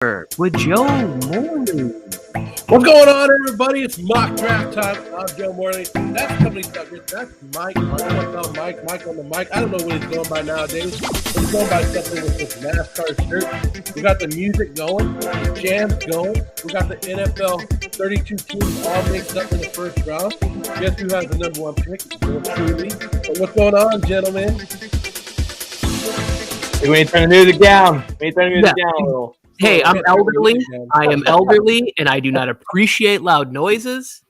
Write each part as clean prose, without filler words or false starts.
with Joe Morley. What's going on, everybody? It's mock draft time. I'm Joe Morley. That's Company Suckers. That's Mike. I'm going to tell Mike on the mic. I don't know what he's going by nowadays. He's going by something with this NASCAR shirt. We got the music going, the jams going. We got the NFL 32 teams all mixed up in the first round. Guess who has the number one pick? Truly. So what's going on, gentlemen? We ain't turning the music down. We ain't turning the music down a little. Hey, I'm elderly. I am elderly, and I do not appreciate loud noises.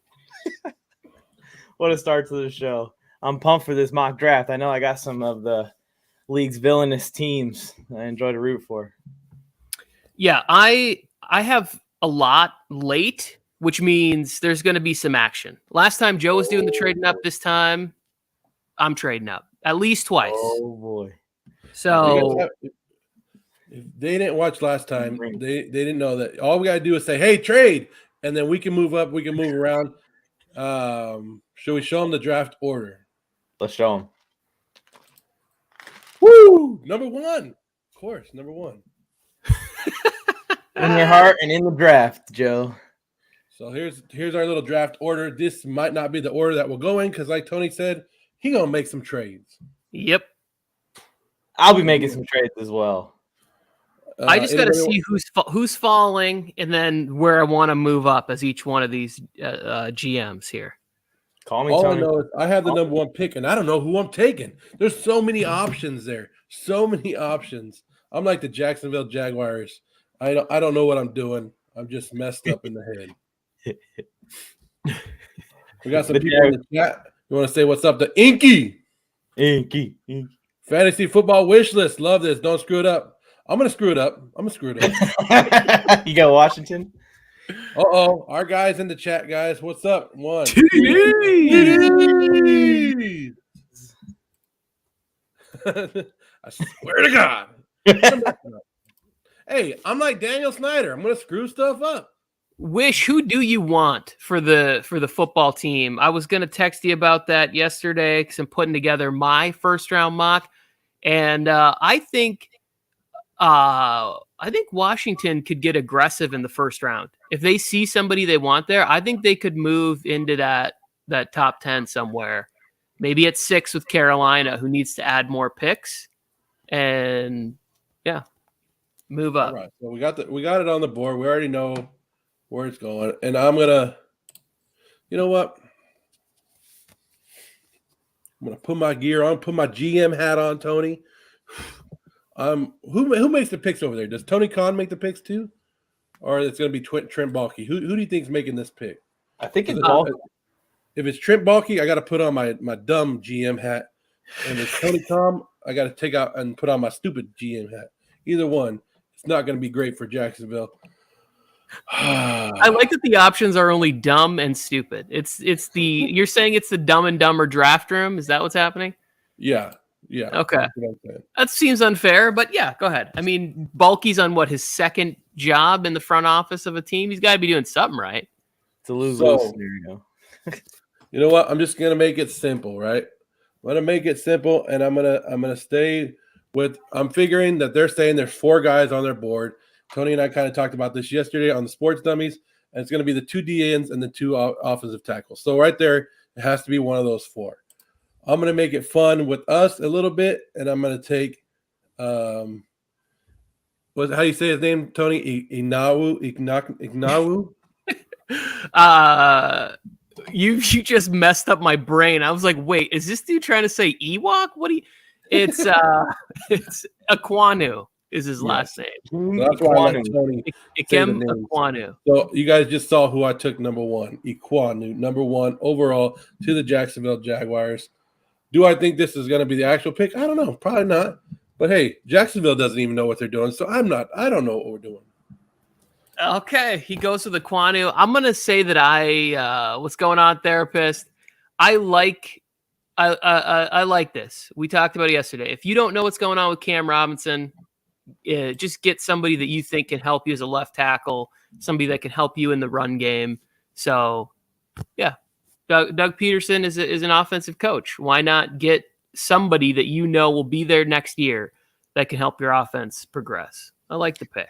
What a start to the show. I'm pumped for this mock draft. I know I got some of the league's villainous teams I enjoy to root for. Yeah, I have a lot late, which means there's going to be some action. Last time Joe was doing the trading up. This time I'm trading up at least twice. Oh, boy. So if they didn't watch last time, they didn't know that all we got to do is say, hey, trade, and then we can move up, we can move around. Should we show them the draft order? Let's show them. Woo! Number one. Of course, number one. In your heart and in the draft, Joe. So here's our little draft order. This might not be the order that we'll go in because, like Tony said, he's going to make some trades. Yep. I'll be making some trades as well. I just got to see who's falling and then where I want to move up as each one of these GMs here. Call me, All Tony. I know is I have the number one pick, and I don't know who I'm taking. There's so many options there. So many options. I'm like the Jacksonville Jaguars. I don't know what I'm doing. I'm just messed up in the head. We got some people in the chat. You want to say what's up to Inky? Inky. Fantasy football wish list. Love this. Don't screw it up. I'm going to screw it up. You got Washington? Uh-oh. Our guys in the chat, guys. What's up? One. I swear to God. Hey, I'm like Daniel Snyder. I'm going to screw stuff up. Wish, who do you want for the football team? I was going to text you about that yesterday because I'm putting together my first round mock, and I think Washington could get aggressive in the first round. If they see somebody they want there, I think they could move into that top 10 somewhere. Maybe at 6 with Carolina, who needs to add more picks, and move up. All right, so we got it on the board. We already know where it's going, and I'm gonna, you know what? I'm gonna put my gear on, put my GM hat on, Tony. Who makes the picks over there? Does Tony Khan make the picks too, or it's gonna be Trent Baalke? Who do you think's making this pick? I think it's Baalke. If it's Trent Baalke, I got to put on my dumb GM hat, and if it's Tony Khan, I got to take out and put on my stupid GM hat. Either one, it's not going to be great for Jacksonville. I like that the options are only dumb and stupid. You're saying it's the Dumb and Dumber draft room. Is that what's happening? Yeah. Okay. That seems unfair, but yeah, go ahead. I mean, Balky's on his second job in the front office of a team. He's got to be doing something right. It's a lose-lose scenario. You know what? I'm just gonna make it simple, right? I'm gonna make it simple, and I'm gonna stay with. I'm figuring that they're saying there's 4 guys on their board. Tony and I kind of talked about this yesterday on the Sports Dummies, and it's gonna be the 2 DNs and the 2 offensive tackles. So right there, it has to be one of those 4. I'm gonna make it fun with us a little bit, and I'm gonna take how do you say his name, Tony? Ignawu. You just messed up my brain. I was like, wait, is this dude trying to say Ewok? It's Ekwonu is his last name. So that's why I let Tony Ikem Ekwonu. So you guys just saw who I took number 1. Ekwonu, number 1 overall to the Jacksonville Jaguars. Do I think this is going to be the actual pick? I don't know. Probably not. But hey, Jacksonville doesn't even know what they're doing, so I don't know what we're doing. Okay, he goes to the Kwanu. I'm gonna say that what's going on, therapist? I like this. We talked about it yesterday. If you don't know what's going on with Cam Robinson, just get somebody that you think can help you as a left tackle, somebody that can help you in the run game. So, yeah, Doug Peterson is an offensive coach. Why not get somebody that you know will be there next year that can help your offense progress? I like the pick.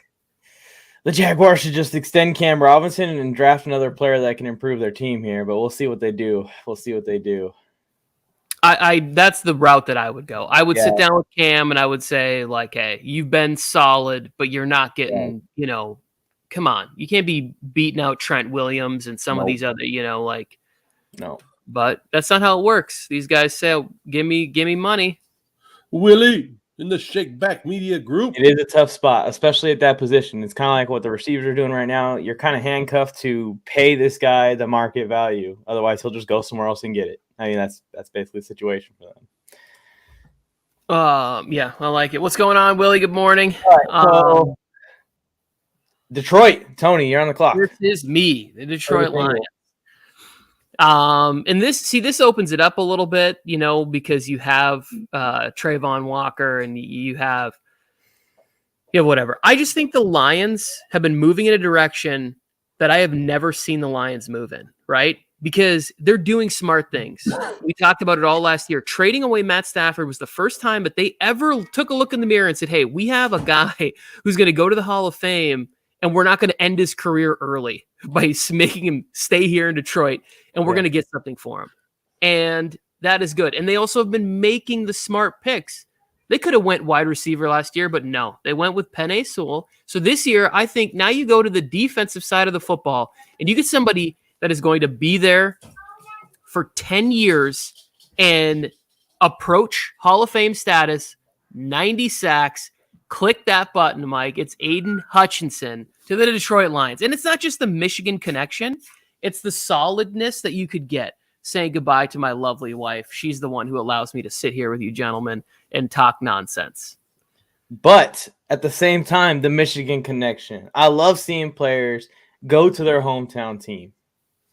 the Jaguars should just extend Cam Robinson and draft another player that can improve their team here. But we'll see what they do. I that's the route that I would go. I would sit Yeah. down with Cam and I would say, like, hey, you've been solid, but you're not getting, come on. You can't be beating out Trent Williams and some of these other, No. But that's not how it works. These guys say, give me money. Willie in the Shake Back Media Group. It is a tough spot, especially at that position. It's kind of like what the receivers are doing right now. You're kind of handcuffed to pay this guy the market value. Otherwise, he'll just go somewhere else and get it. I mean, that's basically the situation for them. Yeah, I like it. What's going on, Willie? Good morning. So, Detroit, Tony, you're on the clock. This is me, the Detroit Lions. And this opens it up a little bit, because you have Trayvon Walker and you have whatever. I just think the Lions have been moving in a direction that I have never seen the Lions move in, right? Because they're doing smart things. We talked about it all last year. Trading away Matt Stafford was the first time that they ever took a look in the mirror and said, hey, we have a guy who's going to go to the Hall of Fame, and we're not going to end his career early by making him stay here in Detroit, and we're going to get something for him. And that is good. And they also have been making the smart picks. They could have went wide receiver last year, but no, they went with Penei Sewell. So this year, I think now you go to the defensive side of the football, and you get somebody that is going to be there for 10 years and approach Hall of Fame status, 90 sacks. Click that button, Mike. It's Aiden Hutchinson to the Detroit Lions. And it's not just the Michigan connection. It's the solidness that you could get saying goodbye to my lovely wife. She's the one who allows me to sit here with you gentlemen and talk nonsense. But at the same time, the Michigan connection. I love seeing players go to their hometown team.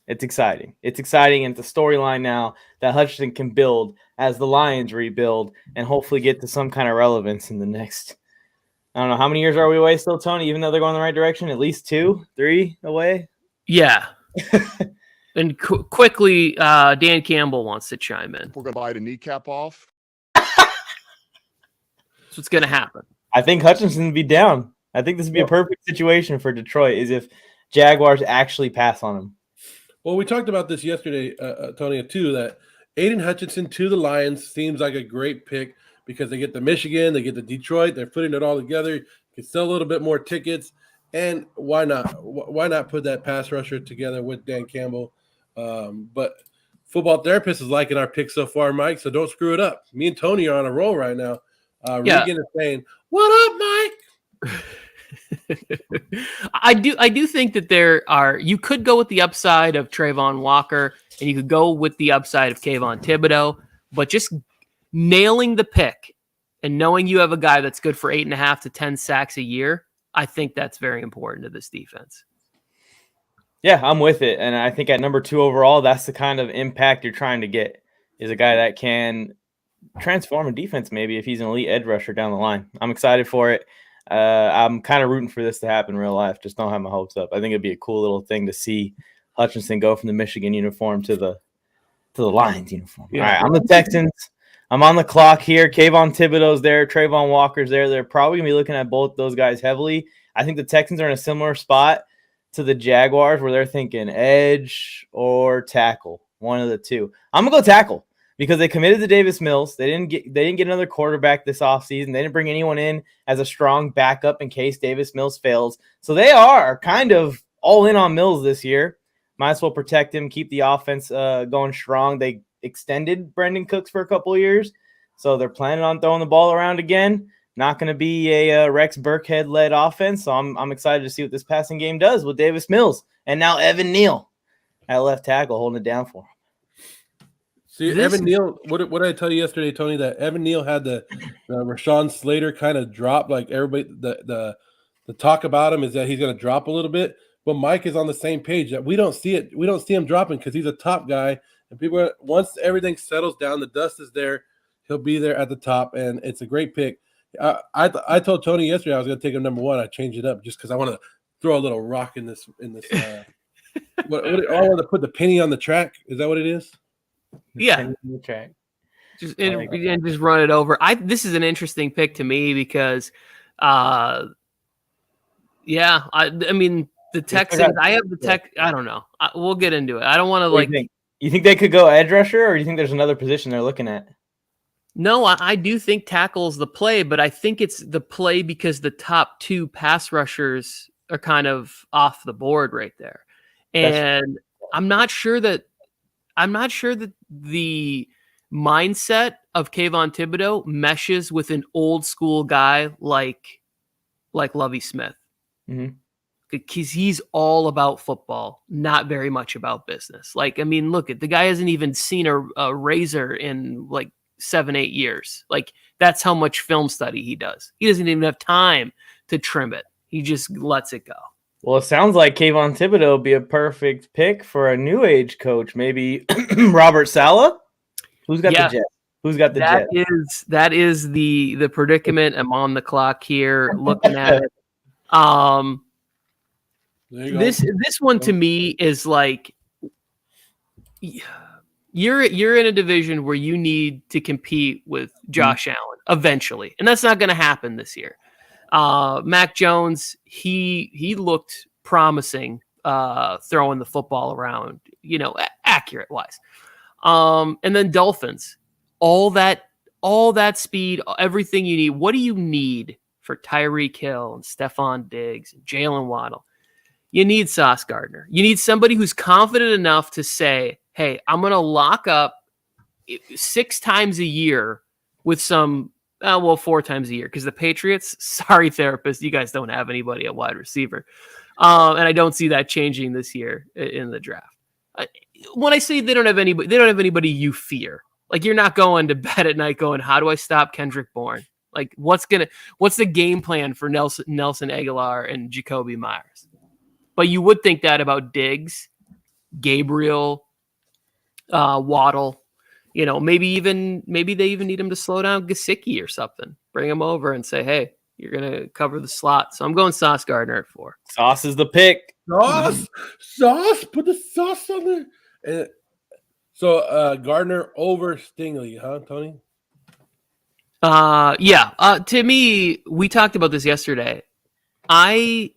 It's exciting. It's exciting. And it's a storyline now that Hutchinson can build as the Lions rebuild and hopefully get to some kind of relevance in the next, I don't know, how many years are we away still, Tony, even though they're going the right direction? At least 2, 3 away? Yeah. And quickly, Dan Campbell wants to chime in. We're going to bite a kneecap off. That's what's going to happen. I think Hutchinson would be down. I think this would be a perfect situation for Detroit is if Jaguars actually pass on him. Well, we talked about this yesterday, Tony, too, that Aiden Hutchinson to the Lions seems like a great pick because they get the Michigan, they get the Detroit, they're putting it all together. You can sell a little bit more tickets, and why not? Why not put that pass rusher together with Dan Campbell? But Football Therapist is liking our pick so far, Mike, so don't screw it up. Me and Tony are on a roll right now. Regan is saying, "What up, Mike?" I do think that you could go with the upside of Trayvon Walker and you could go with the upside of Kayvon Thibodeau, but just nailing the pick and knowing you have a guy that's good for 8.5 to 10 sacks a year, I think that's very important to this defense. Yeah, I'm with it. And I think at number 2 overall, that's the kind of impact you're trying to get is a guy that can transform a defense maybe if he's an elite edge rusher down the line. I'm excited for it. I'm kind of rooting for this to happen in real life. Just don't have my hopes up. I think it'd be a cool little thing to see Hutchinson go from the Michigan uniform to the Lions uniform. Yeah. All right, I'm the Texans. I'm on the clock here. Kayvon Thibodeau's there. Trayvon Walker's there. They're probably going to be looking at both those guys heavily. I think the Texans are in a similar spot to the Jaguars where they're thinking edge or tackle, one of the two. I'm going to go tackle. Because they committed to Davis Mills. They didn't get another quarterback this offseason. They didn't bring anyone in as a strong backup in case Davis Mills fails. So they are kind of all in on Mills this year. Might as well protect him, keep the offense going strong. They extended Brendan Cooks for a couple of years. So they're planning on throwing the ball around again. Not going to be a Rex Burkhead-led offense. So I'm excited to see what this passing game does with Davis Mills. And now Evan Neal at left tackle holding it down for him. See, Evan Neal, what did I tell you yesterday, Tony, that Evan Neal had the Rashawn Slater kind of drop, like everybody, the talk about him is that he's going to drop a little bit, but Mike is on the same page that we don't see it. We don't see him dropping because he's a top guy, and people, once everything settles down, the dust is there, he'll be there at the top, and it's a great pick. I told Tony yesterday I was going to take him number 1. I changed it up just because I want to throw a little rock in this. I want to put the penny on the track. Is that what it is? Yeah, just run it over. This is an interesting pick to me because Yeah, I mean the Texans. I have the tech. I don't know. We'll get into it. I don't want to like. You think they could go edge rusher, or do you think there's another position they're looking at? No, I do think tackle is the play, but I think it's the play because the top 2 pass rushers are kind of off the board right there, and I'm not sure that the mindset of Kayvon Thibodeau meshes with an old school guy like Lovie Smith. Because he's all about football, not very much about business. Like, I mean, look, the guy hasn't even seen a razor in like 7-8 years. Like, that's how much film study he does. He doesn't even have time to trim it. He just lets it go. Well, it sounds like Kayvon Thibodeau would be a perfect pick for a new age coach. Maybe Robert Saleh. Who's got the jet? Who's got the jet? That is the predicament. I'm on the clock here looking at it. This one to me is like you're in a division where you need to compete with Josh Allen eventually, and that's not going to happen this year. Mac Jones, he looked promising throwing the football around, accurate wise. And then Dolphins, all that speed, everything you need. What do you need for Tyreek Hill and Stephon Diggs and Jalen Waddle? You need Sauce Gardner. You need somebody who's confident enough to say, hey, I'm going to lock up 6 times a year with some, 4 times a year, because the Patriots, sorry, therapist, you guys don't have anybody at wide receiver. And I don't see that changing this year in the draft. When I say they don't have anybody you fear. Like, you're not going to bed at night going, how do I stop Kendrick Bourne? Like, what's the game plan for Nelson Aguilar and Jacoby Myers? But you would think that about Diggs, Gabriel, Waddle. Maybe they even need him to slow down Gesicki or something. Bring him over and say, hey, you're going to cover the slot. So I'm going Sauce Gardner at 4. Sauce is the pick. Sauce, put the sauce on there. So Gardner over Stingley, huh, Tony? Yeah. To me, we talked about this yesterday. I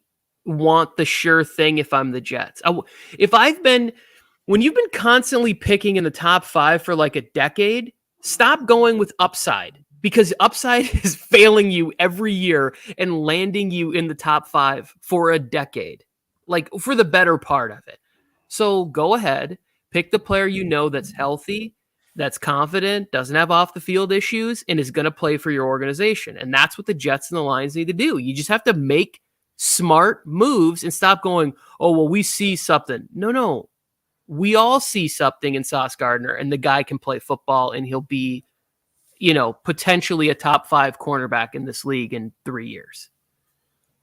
want the sure thing if I'm the Jets. When you've been constantly picking in the top 5 for like a decade, stop going with upside, because upside is failing you every year and landing you in the top 5 for a decade, like for the better part of it. So go ahead, pick the player that's healthy, that's confident, doesn't have off the field issues, and is going to play for your organization. And that's what the Jets and the Lions need to do. You just have to make smart moves and stop going, oh, well, we see something. No. We all see something in Sauce Gardner, and the guy can play football, and he'll be, potentially a top 5 cornerback in this league in 3 years.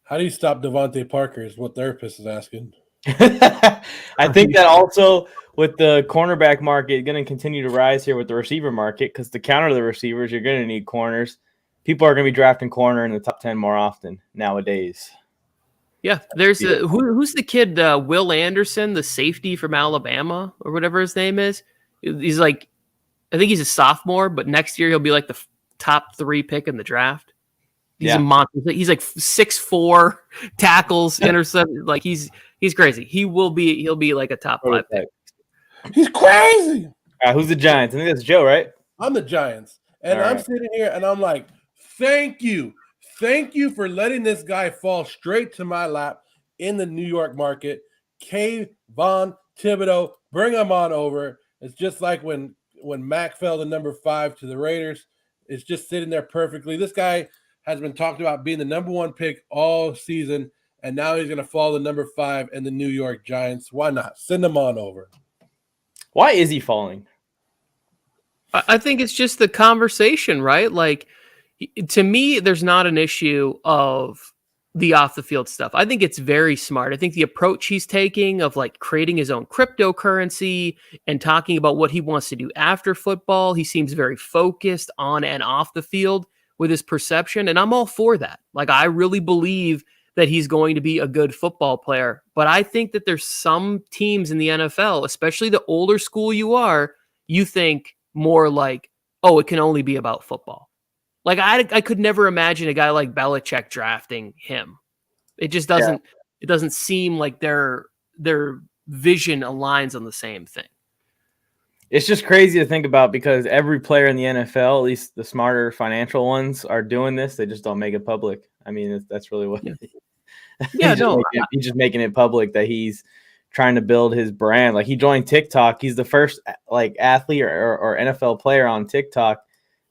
How do you stop Devontae Parker is what therapist is asking. I think that also with the cornerback market going to continue to rise here with the receiver market, because to counter the receivers, you're going to need corners. People are going to be drafting corner in the top 10 more often nowadays. Yeah, there's who's the kid, Will Anderson, the safety from Alabama or whatever his name is. He's like, I think he's a sophomore, but next year he'll be like the top 3 pick in the draft. He's a monster. He's like 6'4", tackles, intercept. Like he's crazy. He'll be like a top 5 pick. He's crazy. Who's the Giants? I think that's Joe, right? I'm the Giants, and I'm sitting here and I'm like, thank you. Thank you for letting this guy fall straight to my lap in the New York market. Kayvon Thibodeau, bring him on over. It's just like when Mac fell to number 5 to the Raiders. It's just sitting there perfectly. This guy has been talked about being the number 1 pick all season, and now he's going to fall to number 5 in the New York Giants. Why not? Send him on over. Why is he falling? I think it's just the conversation, right? Like, to me, there's not an issue of the off the field stuff. I think it's very smart. I think the approach he's taking of like creating his own cryptocurrency and talking about what he wants to do after football, he seems very focused on and off the field with his perception. And I'm all for that. Like, I really believe that he's going to be a good football player. But I think that there's some teams in the NFL, especially the older school you think more like, oh, it can only be about football. Like, I could never imagine a guy like Belichick drafting him. It just doesn't. It doesn't seem like their vision aligns on the same thing. It's just crazy to think about because every player in the NFL, at least the smarter financial ones, are doing this. They just don't make it public. I mean, that's really what. Yeah, he's just making it public that he's trying to build his brand. Like he joined TikTok. He's the first like athlete or NFL player on TikTok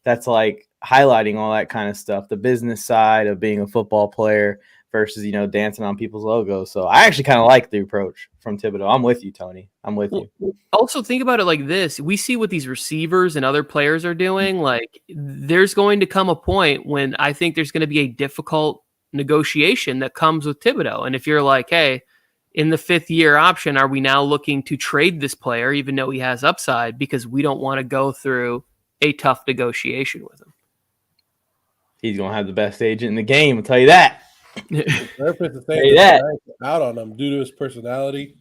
that's like highlighting all that kind of stuff, the business side of being a football player versus, dancing on people's logos. So I actually kind of like the approach from Thibodeau. I'm with you, Tony. I'm with you. Also, think about it like this. We see what these receivers and other players are doing. Like, there's going to come a point when I think there's going to be a difficult negotiation that comes with Thibodeau. And if you're like, hey, in the 5th year option, are we now looking to trade this player, even though he has upside, because we don't want to go through a tough negotiation with him? He's going to have the best agent in the game. I'll tell you that. Out on him due to his personality.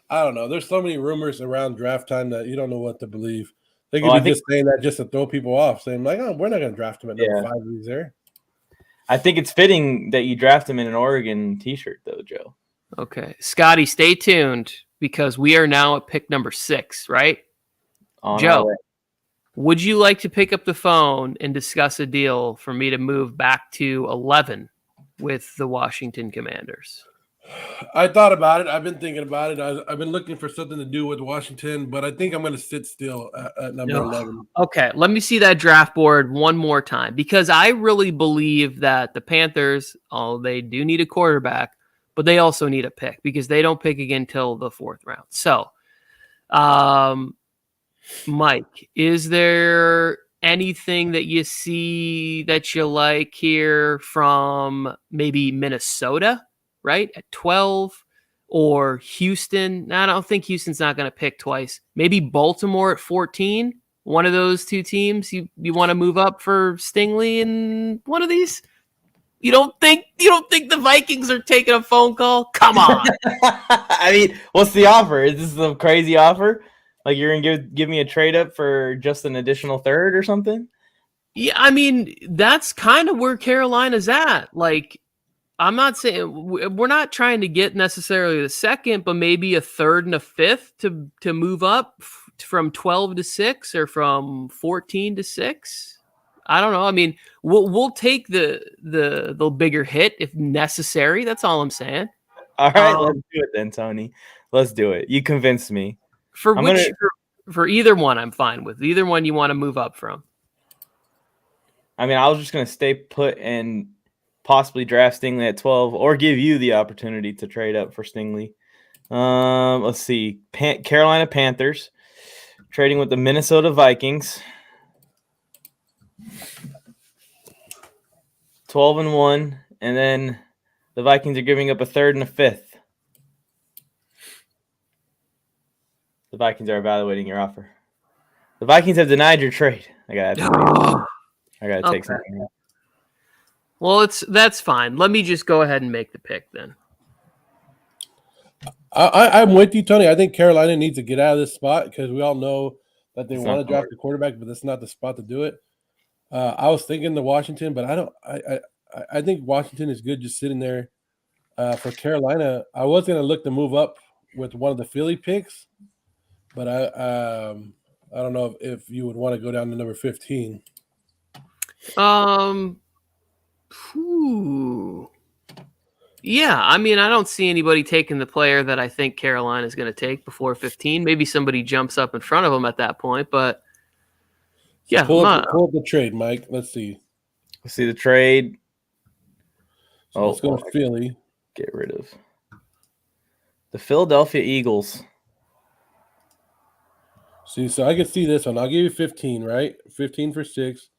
I don't know. There's so many rumors around draft time that you don't know what to believe. They could be just saying that just to throw people off, saying like, "Oh, we're not going to draft him at number 5. He's there." I think it's fitting that you draft him in an Oregon T-shirt, though, Joe. Okay, Scotty, stay tuned because we are now at pick number 6, right? Joe, would you like to pick up the phone and discuss a deal for me to move back to 11 with the Washington Commanders? I thought about it. I've been thinking about it. I've been looking for something to do with Washington, but I think I'm going to sit still at number 11. Okay, let me see that draft board one more time because I really believe that the Panthers, they do need a quarterback, but they also need a pick because they don't pick again till the 4th round. So, Mike, is there anything that you see that you like here from maybe Minnesota, right, at 12, or Houston? I don't think Houston's not going to pick twice. Maybe Baltimore at 14. One of those two teams you want to move up for Stingley in one of these? You don't think the Vikings are taking a phone call? Come on. I mean, what's the offer? Is this a crazy offer? Like you're going to give me a trade up for just an additional 3rd or something? Yeah, I mean, that's kind of where Carolina's at. Like, I'm not saying we're not trying to get necessarily the 2nd, but maybe a 3rd and a 5th to move up from 12 to 6 or from 14 to 6. I don't know. I mean, we'll take the bigger hit if necessary. That's all I'm saying. All right, let's do it then, Tony. Let's do it. You convinced me. For either one, I'm fine with. Either one you want to move up from. I mean, I was just going to stay put and possibly draft Stingley at 12 or give you the opportunity to trade up for Stingley. Let's see. Carolina Panthers trading with the Minnesota Vikings. 12-1, and then the Vikings are giving up a 3rd and a 5th. The Vikings are evaluating your offer. The Vikings have denied your trade. I gotta take something. Well, that's fine. Let me just go ahead and make the pick then. I'm with you, Tony. I think Carolina needs to get out of this spot because we all know that they want to draft a quarterback, but that's not the spot to do it. I was thinking the Washington, but I think Washington is good just sitting there. For Carolina, I was going to look to move up with one of the Philly picks, but I don't know if you would want to go down to number 15. Yeah, I mean, I don't see anybody taking the player that I think Carolina is going to take before 15. Maybe somebody jumps up in front of them at that point, but yeah. Pull up the trade, Mike. Let's see. Let's see the trade. So let's go to Philly. Get rid of the Philadelphia Eagles. See, so I can see this one. I'll give you 15, right? 15 for 6.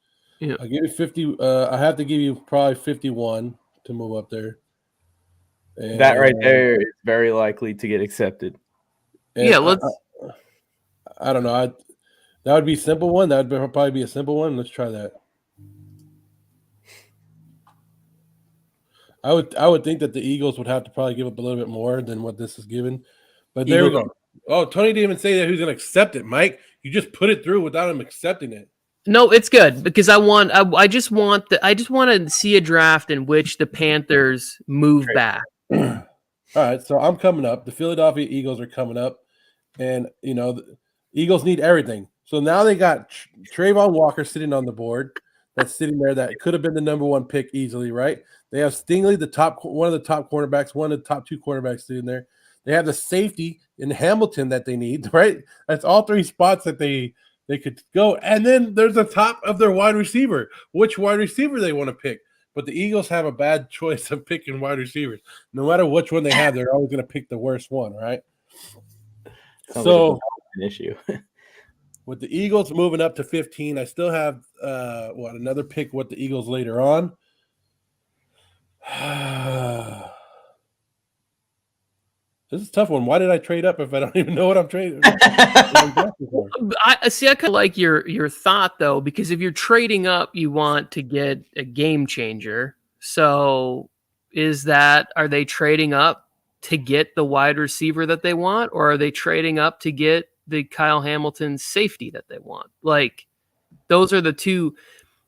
Yeah. I'll give you 50. I have to give you probably 51 to move up there. And, that right there is very likely to get accepted. Yeah, let's. I don't know. That would be a simple one. That would probably be a simple one. Let's try that. I would think that the Eagles would have to probably give up a little bit more than what this is given. But there we go. Oh, Tony didn't even say that who's going to accept it, Mike. You just put it through without him accepting it. No, it's good because I just want to see a draft in which the Panthers move back. All right, so I'm coming up. The Philadelphia Eagles are coming up, and the Eagles need everything. So now they got Trayvon Walker sitting on the board. That's sitting there. That could have been the number one pick easily, right? They have Stingley, one of the top cornerbacks, one of the top two cornerbacks sitting there. They have the safety in Hamilton that they need, right? That's all three spots that they could go. And then there's the top of their wide receiver. Which wide receiver they want to pick? But the Eagles have a bad choice of picking wide receivers. No matter which one they have, they're always going to pick the worst one, right? So like an issue. with the Eagles moving up to 15, I still have another pick with the Eagles later on. This is a tough one. Why did I trade up if I don't even know what I'm trading? I kind of like your thought though, because if you're trading up, you want to get a game changer. So are they trading up to get the wide receiver that they want, or are they trading up to get the Kyle Hamilton safety that they want? Like, those are the two.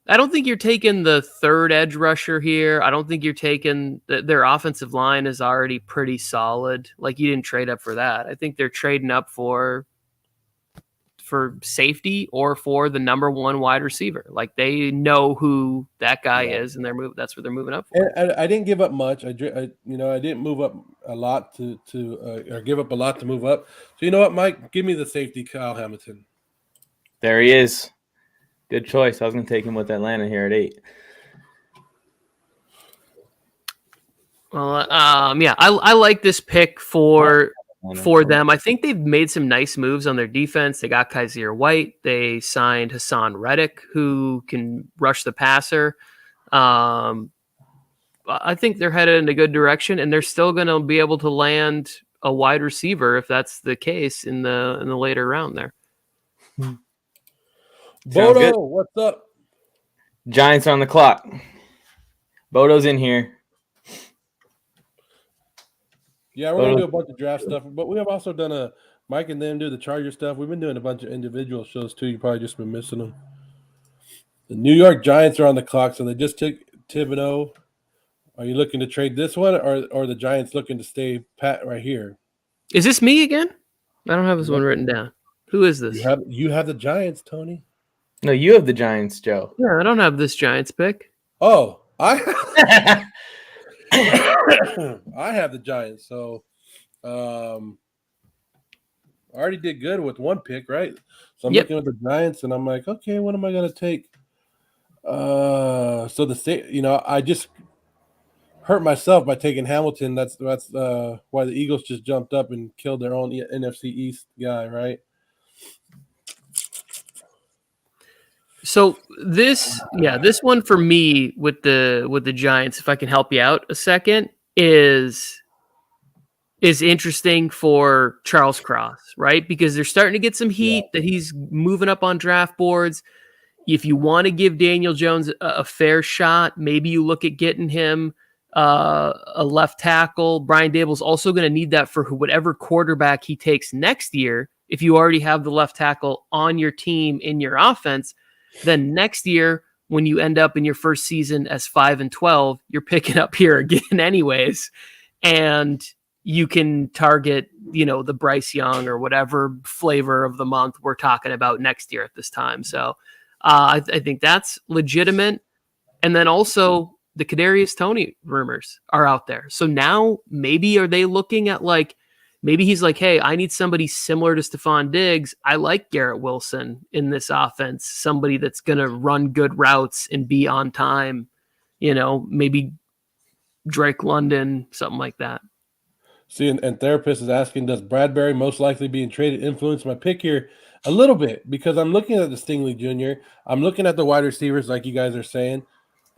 I don't think you're taking the third edge rusher here. I don't think you're taking their offensive line is already pretty solid. Like, you didn't trade up for that. I think they're trading up for safety or for the number one wide receiver. Like, they know who that guy is, and that's what they're moving up for. And I didn't give up much. I didn't move up a lot or give up a lot to move up. So you know what, Mike? Give me the safety, Kyle Hamilton. There he is. Good choice. I was going to take him with Atlanta here at 8. Well, I like this pick for them. I think they've made some nice moves on their defense. They got Kaiser White. They signed Hassan Reddick, who can rush the passer. I think they're headed in a good direction, and they're still going to be able to land a wide receiver if that's the case in the later round there. Bodo, what's up? Giants are on the clock. Bodo's in here. Yeah, we're going to do a bunch of draft stuff, but we have also done Mike and them do the Charger stuff. We've been doing a bunch of individual shows too. You probably just been missing them. The New York Giants are on the clock, so they just took Thibodeau. Are you looking to trade this one, or the Giants looking to stay pat right here? Is this me again? I don't have this one written down. Who is this? You have the Giants, Tony. No, you have the Giants, Joe. Yeah, I don't have this Giants pick. Oh, I have the Giants. So I already did good with one pick, right? So I'm looking at the Giants, and I'm like, okay, what am I going to take? So I just hurt myself by taking Hamilton. That's why the Eagles just jumped up and killed their own NFC East guy, right? So this one for me with the Giants, if I can help you out a second, is interesting for Charles Cross, right? Because they're starting to get some heat that he's moving up on draft boards. If you want to give Daniel Jones a fair shot, maybe you look at getting him a left tackle. Brian Dable's also going to need that for whatever quarterback he takes next year. If you already have the left tackle on your team in your offense, then next year, when you end up in your first season as 5-12, you're picking up here again anyways. And you can target, the Bryce Young or whatever flavor of the month we're talking about next year at this time. So I think that's legitimate. And then also the Kadarius Toney rumors are out there. So now maybe are they looking at maybe he's like, hey, I need somebody similar to Stephon Diggs. I like Garrett Wilson in this offense, somebody that's going to run good routes and be on time, maybe Drake London, something like that. See, and Therapist is asking, does Bradbury most likely being traded influence my pick here? A little bit, because I'm looking at the Stingley Jr. I'm looking at the wide receivers like you guys are saying.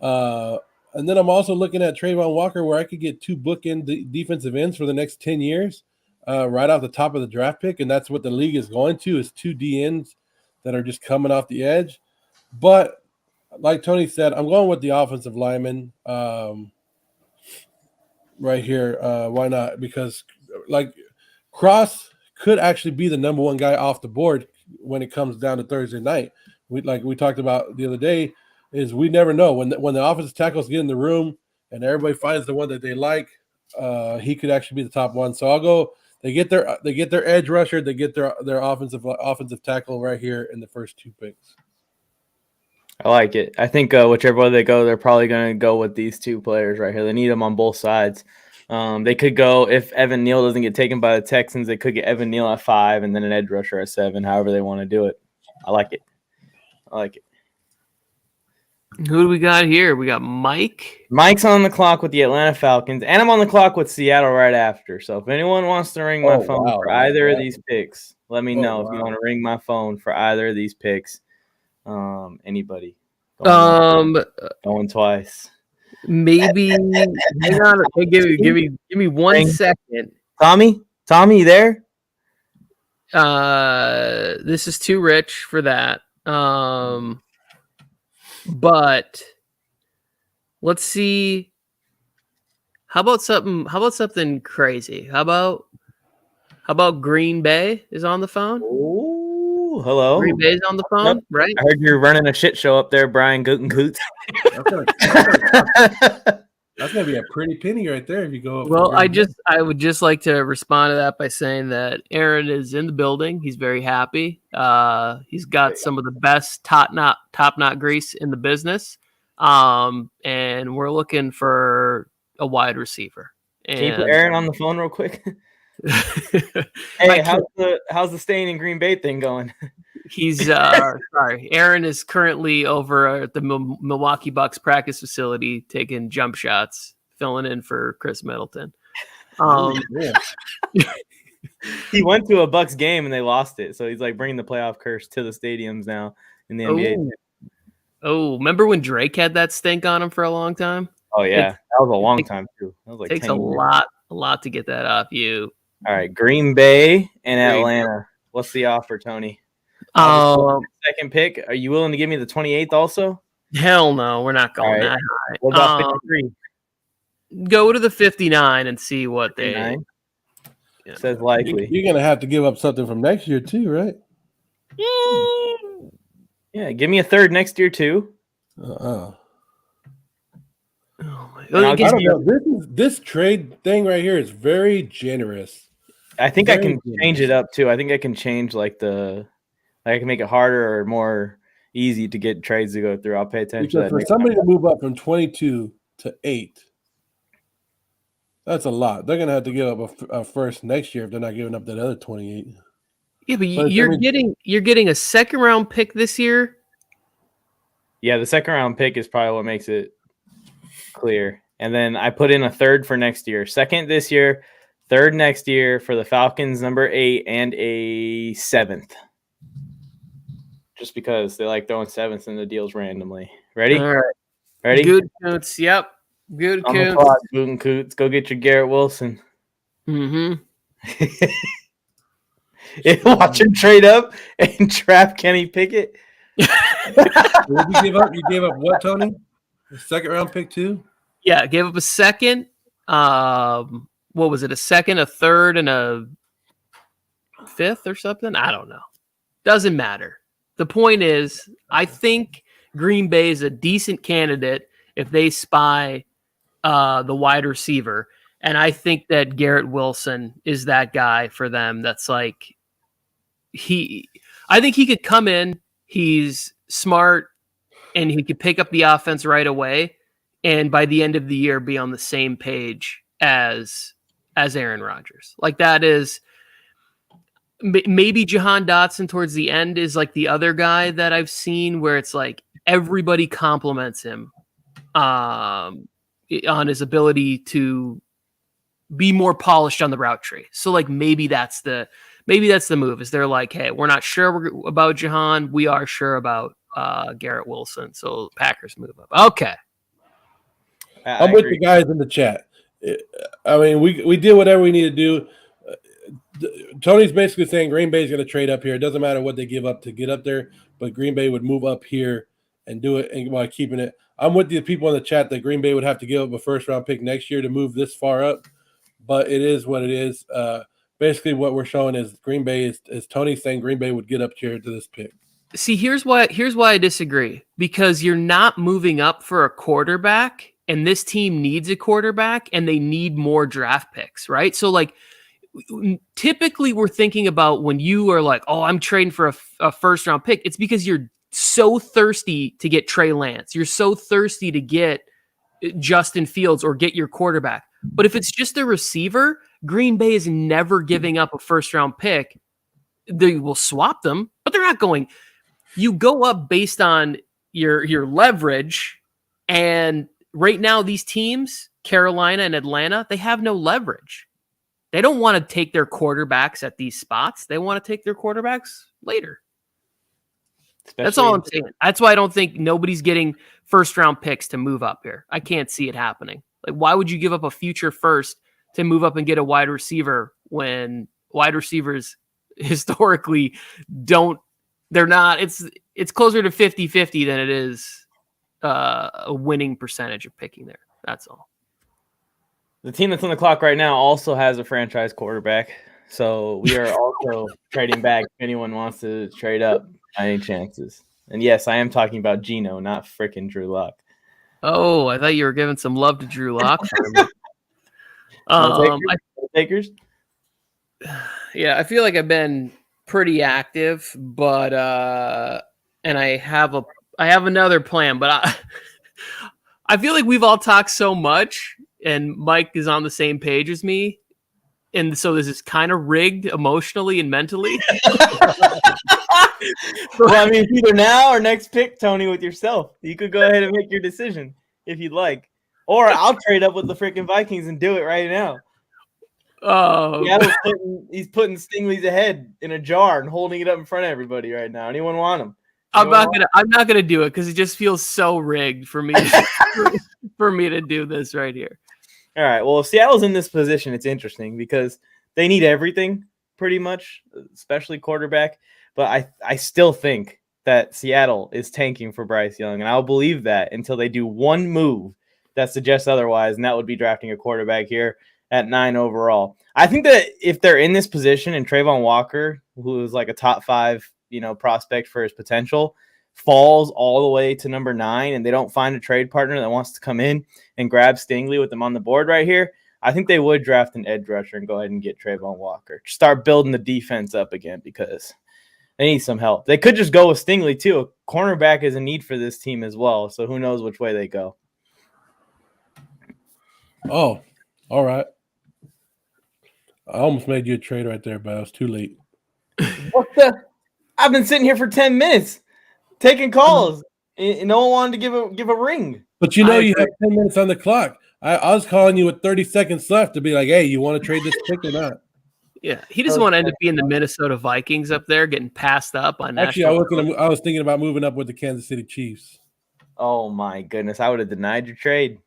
And then I'm also looking at Trayvon Walker, where I could get 2 bookend defensive ends for the next 10 years. Right off the top of the draft pick, and that's what the league is going to, is 2 DNs that are just coming off the edge. But like Tony said, I'm going with the offensive lineman right here. Why not? Because Cross could actually be the number one guy off the board when it comes down to Thursday night. We talked about the other day, is we never know when the offensive tackles get in the room and everybody finds the one that they like. he could actually be the top one. So I'll go. They get their edge rusher. They get their offensive tackle right here in the first 2 picks. I like it. I think whichever way they go, they're probably going to go with these 2 players right here. They need them on both sides. They could go, if Evan Neal doesn't get taken by the Texans, they could get Evan Neal at 5 and then an edge rusher at 7, however they want to do it. I like it. Who do we got here? We got Mike. Mike's on the clock with the Atlanta Falcons, and I'm on the clock with Seattle right after. So if anyone wants to ring my phone for either of these picks, let me know if you want to ring my phone for either of these picks. Anybody? Going twice. Maybe. Hang on. Give me 1 second. Tommy, you there? This is too rich for that. But let's see. How about something crazy? How about Green Bay is on the phone? Oh, hello. Green Bay's on the phone, Yep. right? I heard you're running a shit show up there, Brian Gutenkoots. That's gonna be a pretty penny right there if you go. Well, I would just like to respond to that by saying that Aaron is in the building. He's very happy. He's got some of the best top knot grease in the business. And we're looking for a wide receiver. Can you put Aaron on the phone real quick? Hey, how's the staying in Green Bay thing going? He's sorry. Aaron is currently over at the Milwaukee Bucks practice facility taking jump shots, filling in for Chris Middleton. He went to a Bucks game and they lost it, so he's like bringing the playoff curse to the stadiums now in the NBA. Oh, remember when Drake had that stink on him for a long time? Oh yeah, that was a long time too. That was like takes 10 a years. lot to get that off you. All right, Green Bay and Atlanta. What's the offer, Tony? Second pick. Are you willing to give me the 28th also? Hell no, we're not going that high. What about 53? Go to the 59 and see what 59? Says likely. You're gonna have to give up something from next year too, right? Yeah, give me a third next year too. Oh my I don't know. This trade thing right here is very generous. I think I can change it up too. I think I can change I can make it harder or more easy to get trades to go through. I'll pay attention because to that. For somebody to move up from 22 to 8, that's a lot. They're gonna have to give up a first next year if they're not giving up that other 28. Yeah, but you're getting a second round pick this year. Yeah, the second round pick is probably what makes it clear. And then I put in a third for next year. Second this year, third next year for the Falcons, number 8, and a 7th. Just because they like throwing 7ths in the deals randomly. Ready? All right. Ready? Good Coots. Yep. Good On the Coots. clock, Boot and Coots. Go get your Garrett Wilson. Mm-hmm. Watch him trade up and trap Kenny Pickett. What did you give up? You gave up what, Tony? The second round pick too? Yeah, gave up a second. What was it? A second, a third, and a 5th or something? I don't know. Doesn't matter. The point is, I think Green Bay is a decent candidate if they spy the wide receiver. And I think that Garrett Wilson is that guy for them. That's like, I think he could come in. He's smart and he could pick up the offense right away. And by the end of the year, be on the same page as Aaron Rodgers. Like that is maybe Jahan Dotson towards the end is like the other guy that I've seen where it's like everybody compliments him on his ability to be more polished on the route tree. So like maybe that's the move. Is they're like, hey, we're not sure about Jahan. We are sure about Garrett Wilson. So Packers move up. Okay. I'm with the guys in the chat. I mean, we did whatever we need to do. Tony's basically saying Green Bay's going to trade up here. It doesn't matter what they give up to get up there, but Green Bay would move up here and do it while keeping it. I'm with the people in the chat that Green Bay would have to give up a first-round pick next year to move this far up, but it is what it is. Basically, what we're showing is Green Bay is Tony's saying Green Bay would get up here to this pick. See, here's why I disagree. Because you're not moving up for a quarterback, and this team needs a quarterback and they need more draft picks, right? So like typically we're thinking about when you are like, oh, I'm trading for a first round pick. It's because you're so thirsty to get Trey Lance. You're so thirsty to get Justin Fields or get your quarterback. But if it's just a receiver, Green Bay is never giving up a first round pick. They will swap them, but they're not going. You go up based on your leverage. And right now, these teams, Carolina and Atlanta, they have no leverage. They don't want to take their quarterbacks at these spots. They want to take their quarterbacks later. That's all I'm saying. That's why I don't think nobody's getting first round picks to move up here. I can't see it happening. Like, why would you give up a future first to move up and get a wide receiver when wide receivers historically they're not, it's closer to 50-50 than it is a winning percentage of picking there. That's all. The team that's on the clock right now also has a franchise quarterback. So we are also trading back if anyone wants to trade up by any chances. And yes, I am talking about Geno, not freaking Drew Lock. Oh, I thought you were giving some love to Drew Lock. Takers? Yeah, I feel like I've been pretty active, but and I have another plan, but I feel like we've all talked so much, and Mike is on the same page as me, and so this is kind of rigged emotionally and mentally. Well, I mean, either now or next pick, Tony, with yourself. You could go ahead and make your decision if you'd like. Or I'll trade up with the freaking Vikings and do it right now. Oh, he's putting Stingley's ahead in a jar and holding it up in front of everybody right now. Anyone want him? I'm not gonna do it because it just feels so rigged for me for me to do this right here. All right. Well, if Seattle's in this position, it's interesting because they need everything pretty much, especially quarterback. But I still think that Seattle is tanking for Bryce Young, and I'll believe that until they do one move that suggests otherwise, and that would be drafting a quarterback here at 9 overall. I think that if they're in this position and Trayvon Walker, who is like a top 5, prospect for his potential, falls all the way to number 9, and they don't find a trade partner that wants to come in and grab Stingley with them on the board right here, I think they would draft an edge rusher and go ahead and get Trayvon Walker. Start building the defense up again because they need some help. They could just go with Stingley too. A cornerback is a need for this team as well, so who knows which way they go. Oh, all right. I almost made you a trade right there, but I was too late. What the? I've been sitting here for 10 minutes taking calls, and no one wanted to give a ring. But you have 10 minutes on the clock. I was calling you with 30 seconds left to be like, hey, you want to trade this pick or not? Yeah, he doesn't want to end up being the Minnesota Vikings up there getting passed up on national. Actually, I was thinking about moving up with the Kansas City Chiefs. Oh, my goodness. I would have denied your trade.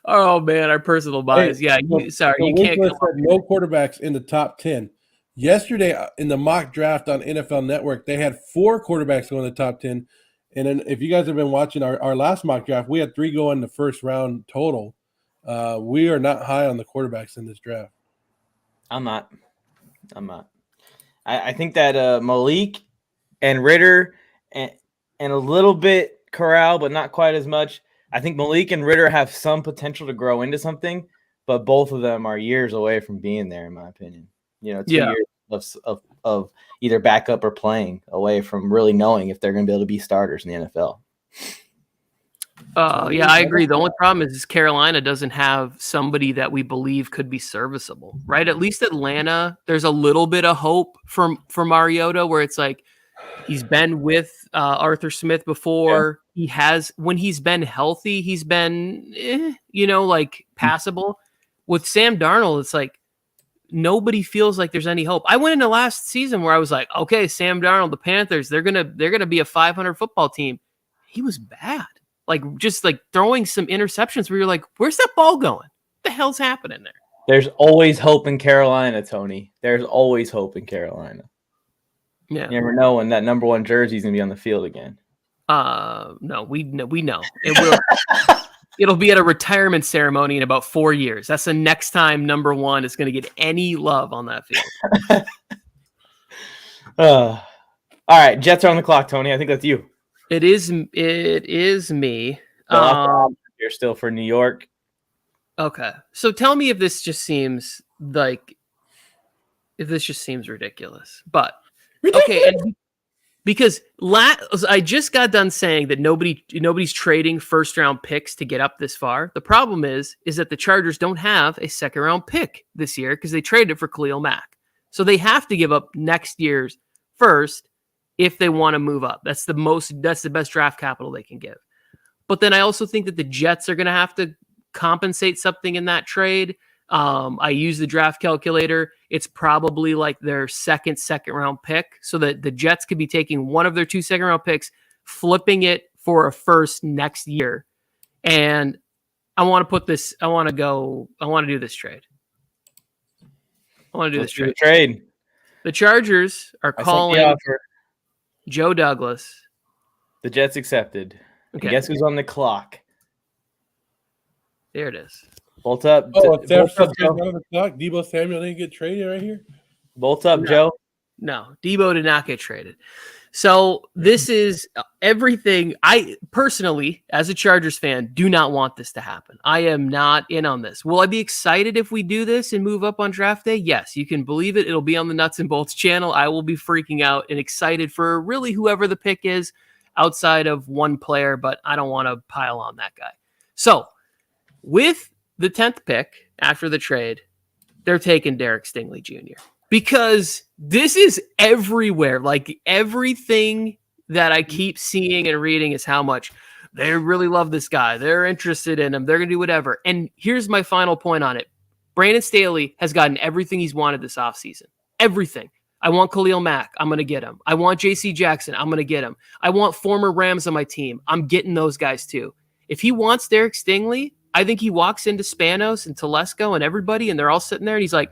Oh, man, our personal bias. Hey, yeah, you can't go said no quarterbacks in the top 10. Yesterday in the mock draft on NFL Network, they had 4 quarterbacks go in the top 10. And then if you guys have been watching our last mock draft, we had 3 go in the first round total. We are not high on the quarterbacks in this draft. I'm not. I think that Malik and Ritter and a little bit Corral, but not quite as much. I think Malik and Ritter have some potential to grow into something, but both of them are years away from being there, in my opinion. 2 years of either backup or playing away from really knowing if they're going to be able to be starters in the NFL. Yeah, I agree. The only problem is Carolina doesn't have somebody that we believe could be serviceable, right? At least Atlanta, there's a little bit of hope for Mariota where it's like he's been with Arthur Smith before. Yeah. He has, when he's been healthy, he's been, passable. With Sam Darnold, it's like nobody feels like there's any hope. I went into last season where I was like, okay, Sam Darnold, the Panthers, they're gonna be a 500 football team. He was bad. Just throwing some interceptions where you're like, where's that ball going? What the hell's happening there? There's always hope in Carolina, Tony. There's always hope in Carolina. Yeah. You never know when that number 1 jersey is going to be on the field again. No, we know. It'll be at a retirement ceremony in about 4 years. That's the next time number 1 is going to get any love on that field. All right, Jets are on the clock, Tony. I think that's you. It is me. You're still for New York. Okay. So tell me if this just seems ridiculous. But okay, and because I just got done saying that nobody's trading first round picks to get up this far. The problem is that the Chargers don't have a second round pick this year because they traded it for Khalil Mack. So they have to give up next year's first if they want to move up. That's the best draft capital they can give. But then I also think that the Jets are going to have to compensate something in that trade. I use the draft calculator. It's probably like their second round pick, so that the Jets could be taking one of their 2 second round picks, flipping it for a first next year. And I want to do this trade. I want to do this trade. The Chargers are calling Joe Douglas. The Jets accepted. Okay. And guess who's on the clock? There it is. Bolt up. Bolt up, Joe. Deebo Samuel didn't get traded right here. Bolt up, Joe. No, Deebo did not get traded. So this is everything. I personally, as a Chargers fan, do not want this to happen. I am not in on this. Will I be excited if we do this and move up on draft day? Yes, you can believe it. It'll be on the Nuts and Bolts channel. I will be freaking out and excited for really whoever the pick is outside of one player, but I don't want to pile on that guy. So with the 10th pick after the trade, they're taking Derek Stingley Jr. because this is everywhere. Like everything that I keep seeing and reading is how much they really love this guy. They're interested in him. They're going to do whatever. And here's my final point on it. Brandon Staley has gotten everything he's wanted this offseason. Everything. I want Khalil Mack. I'm going to get him. I want J.C. Jackson. I'm going to get him. I want former Rams on my team. I'm getting those guys too. If he wants Derek Stingley, I think he walks into Spanos and Telesco and everybody, and they're all sitting there, and he's like,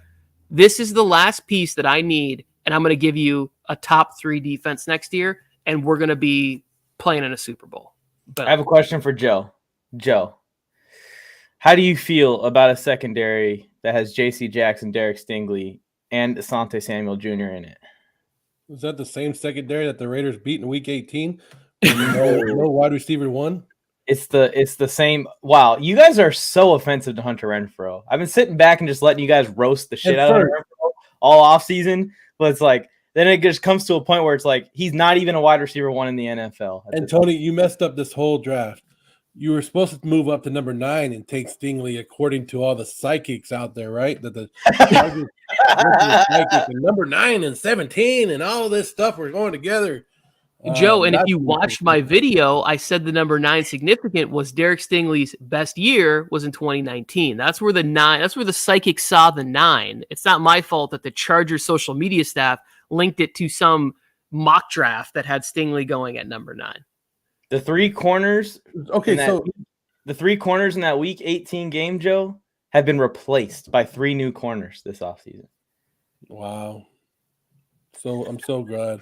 this is the last piece that I need, and I'm going to give you a top 3 defense next year, and we're going to be playing in a Super Bowl. But I have a question for Joe. Joe, how do you feel about a secondary that has J.C. Jackson, Derek Stingley, and Asante Samuel Jr. in it? Was that the same secondary that the Raiders beat in Week 18? No wide receiver 1? It's the same. Wow, you guys are so offensive to Hunter Renfrow. I've been sitting back and just letting you guys roast the shit out of Hunter Renfrow all offseason, but it's like then it just comes to a point where it's like he's not even a wide receiver 1 in the NFL. And Tony, you messed up this whole draft. You were supposed to move up to number 9 and take Stingley, according to all the psychics out there, right? That the psychic and number 9 and 17 and all this stuff were going together. Joe, and if you watched my video, I said the number 9 significant was Derek Stingley's best year was in 2019. That's where the psychic saw the 9. It's not my fault that the Chargers social media staff linked it to some mock draft that had Stingley going at number 9. The 3 corners. Okay, the 3 corners in that Week 18 game, Joe, have been replaced by 3 new corners this offseason. Wow. So I'm so glad.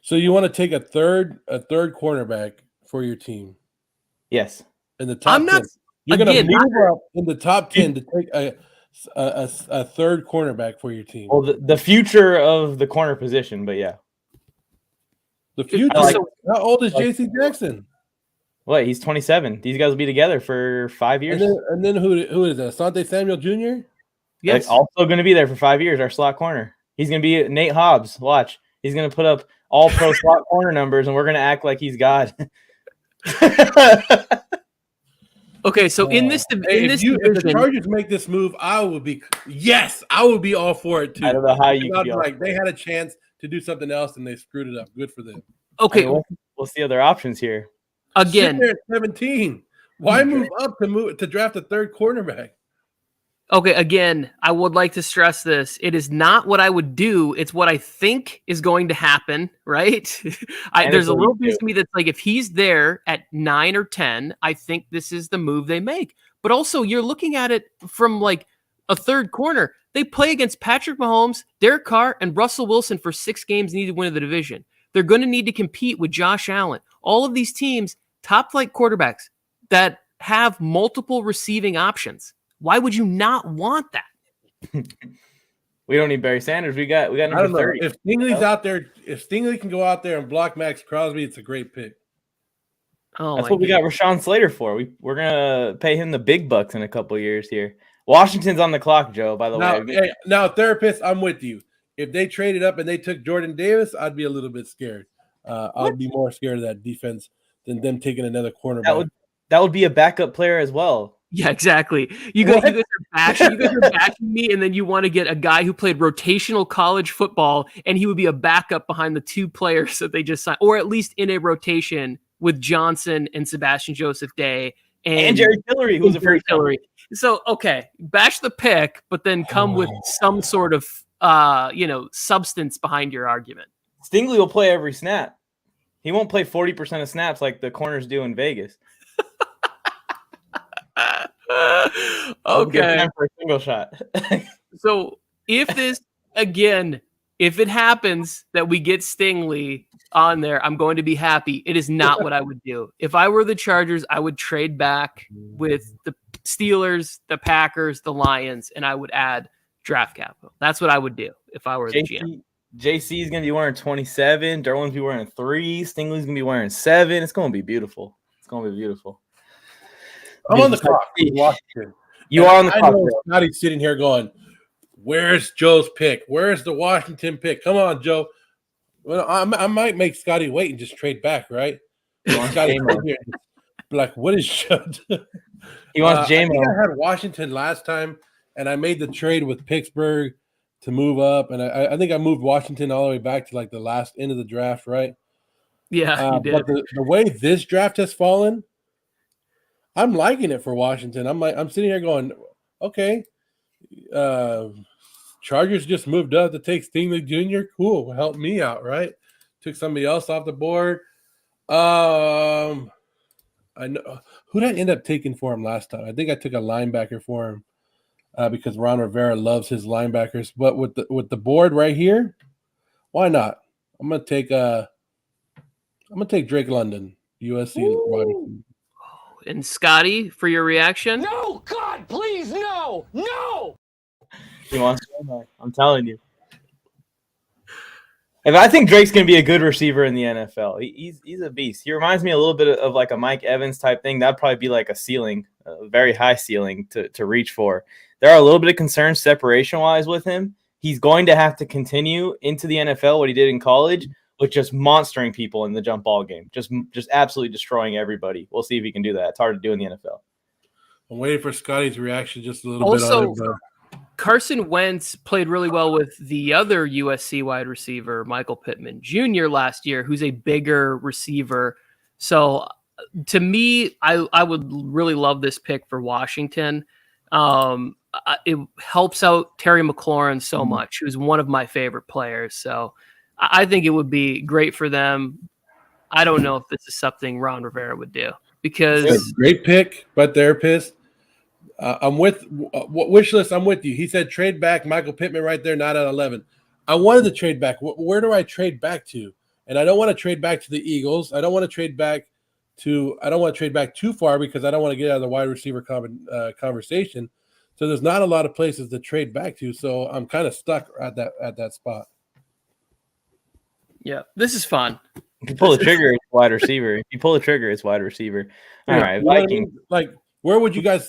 So you want to take a third cornerback for your team? Yes. In the top 10. You're going to move up in the top 10 to take a third cornerback for your team. Well, the future of the corner position, but yeah. The future. How old is J.C. Jackson? What? He's 27. These guys will be together for 5 years. And then who is that? Asante Samuel Jr.? Yes. Also going to be there for 5 years, our slot corner. He's going to be Nate Hobbs. Watch. He's going to put up all pro slot corner numbers, and we're going to act like he's God. Okay, so if the Chargers make this move, I would be all for it too. I don't know how you feel. Like they had a chance to do something else and they screwed it up. Good for them. Okay, what's the other options here? Again, sit there at 17. Why move up to draft a third cornerback? Okay, again, I would like to stress this. It is not what I would do. It's what I think is going to happen, right? There's a little piece of me that's like, if he's there at 9 or 10, I think this is the move they make. But also, you're looking at it from like a third corner. They play against Patrick Mahomes, Derek Carr, and Russell Wilson for 6 games needed to win the division. They're going to need to compete with Josh Allen. All of these teams, top-flight quarterbacks that have multiple receiving options. Why would you not want that? We don't need Barry Sanders. We got number 30. If Stingley's out there, if Stingley can go out there and block Max Crosby, it's a great pick. Oh, That's what we got Rashawn Slater for. We're gonna pay him the big bucks in a couple years here. Washington's on the clock, Joe. By the way, now therapist, I'm with you. If they traded up and they took Jordan Davis, I'd be a little bit scared. I'd be more scared of that defense than them taking another cornerback. That would be a backup player as well. Yeah, exactly. You guys are bashing me, and then you want to get a guy who played rotational college football, and he would be a backup behind the two players that they just signed, or at least in a rotation with Johnson and Sebastian Joseph Day and Jerry Tillery, who's a first Tillery. So, okay, bash the pick, but then come with some sort of substance behind your argument. Stingley will play every snap. He won't play 40% of snaps like the corners do in Vegas. Okay. For a single shot. So if it happens that we get Stingley on there, I'm going to be happy. It is not what I would do. If I were the Chargers, I would trade back with the Steelers, the Packers, the Lions, and I would add draft capital. That's what I would do if I were the GM. JC is going to be wearing 27. Derwin's going to be wearing 3. Stingley's going to be wearing 7. It's going to be beautiful. I'm on the clock. Washington. You are on the clock. Scotty's sitting here going, where's Joe's pick? Where's the Washington pick? Come on, Joe. Well, I might make Scotty wait and just trade back, right? Scotty here, like, what is Joe doing? He wants J-Mo. I had Washington last time, and I made the trade with Pittsburgh to move up, and I think I moved Washington all the way back to like the last end of the draft, right? Yeah, you did. But the way this draft has fallen, I'm liking it for Washington. I'm sitting here going, okay, Chargers just moved up to take Stingley Jr. Cool, help me out, right? Took somebody else off the board. I know who did I end up taking for him last time. I think I took a linebacker for him because Ron Rivera loves his linebackers. But with the board right here, why not? I'm gonna take Drake London, USC. And Scotty, for your reaction? No, God, please, no. He wants to. I'm telling you. If I think Drake's going to be a good receiver in the NFL. He's a beast. He reminds me a little bit of like a Mike Evans type thing. That'd probably be like a ceiling, a very high ceiling to reach for. There are a little bit of concerns separation-wise with him. He's going to have to continue into the NFL what he did in college, with just monstering people in the jump ball game, just absolutely destroying everybody. We'll see if he can do that. It's hard to do in the NFL. I'm waiting for Scotty's reaction just a little bit on it. But Carson Wentz played really well with the other USC wide receiver, Michael Pittman Jr. last year, who's a bigger receiver. So to me, I would really love this pick for Washington. It helps out Terry McLaurin so much, who's one of my favorite players. So I think it would be great for them. I don't know if this is something Ron Rivera would do because great pick, but therapist. I'm with wish list. I'm with you. He said trade back Michael Pittman right there, not at 11. I wanted to trade back. Where do I trade back to? And I don't want to trade back to the Eagles. I don't want to trade back too far because I don't want to get out of the wide receiver conversation. So there's not a lot of places to trade back to. So I'm kind of stuck at that spot. Yeah, this is fun. If you pull the trigger, it's wide receiver. If you pull the trigger, it's wide receiver. All right, Vikings. Like, where would you guys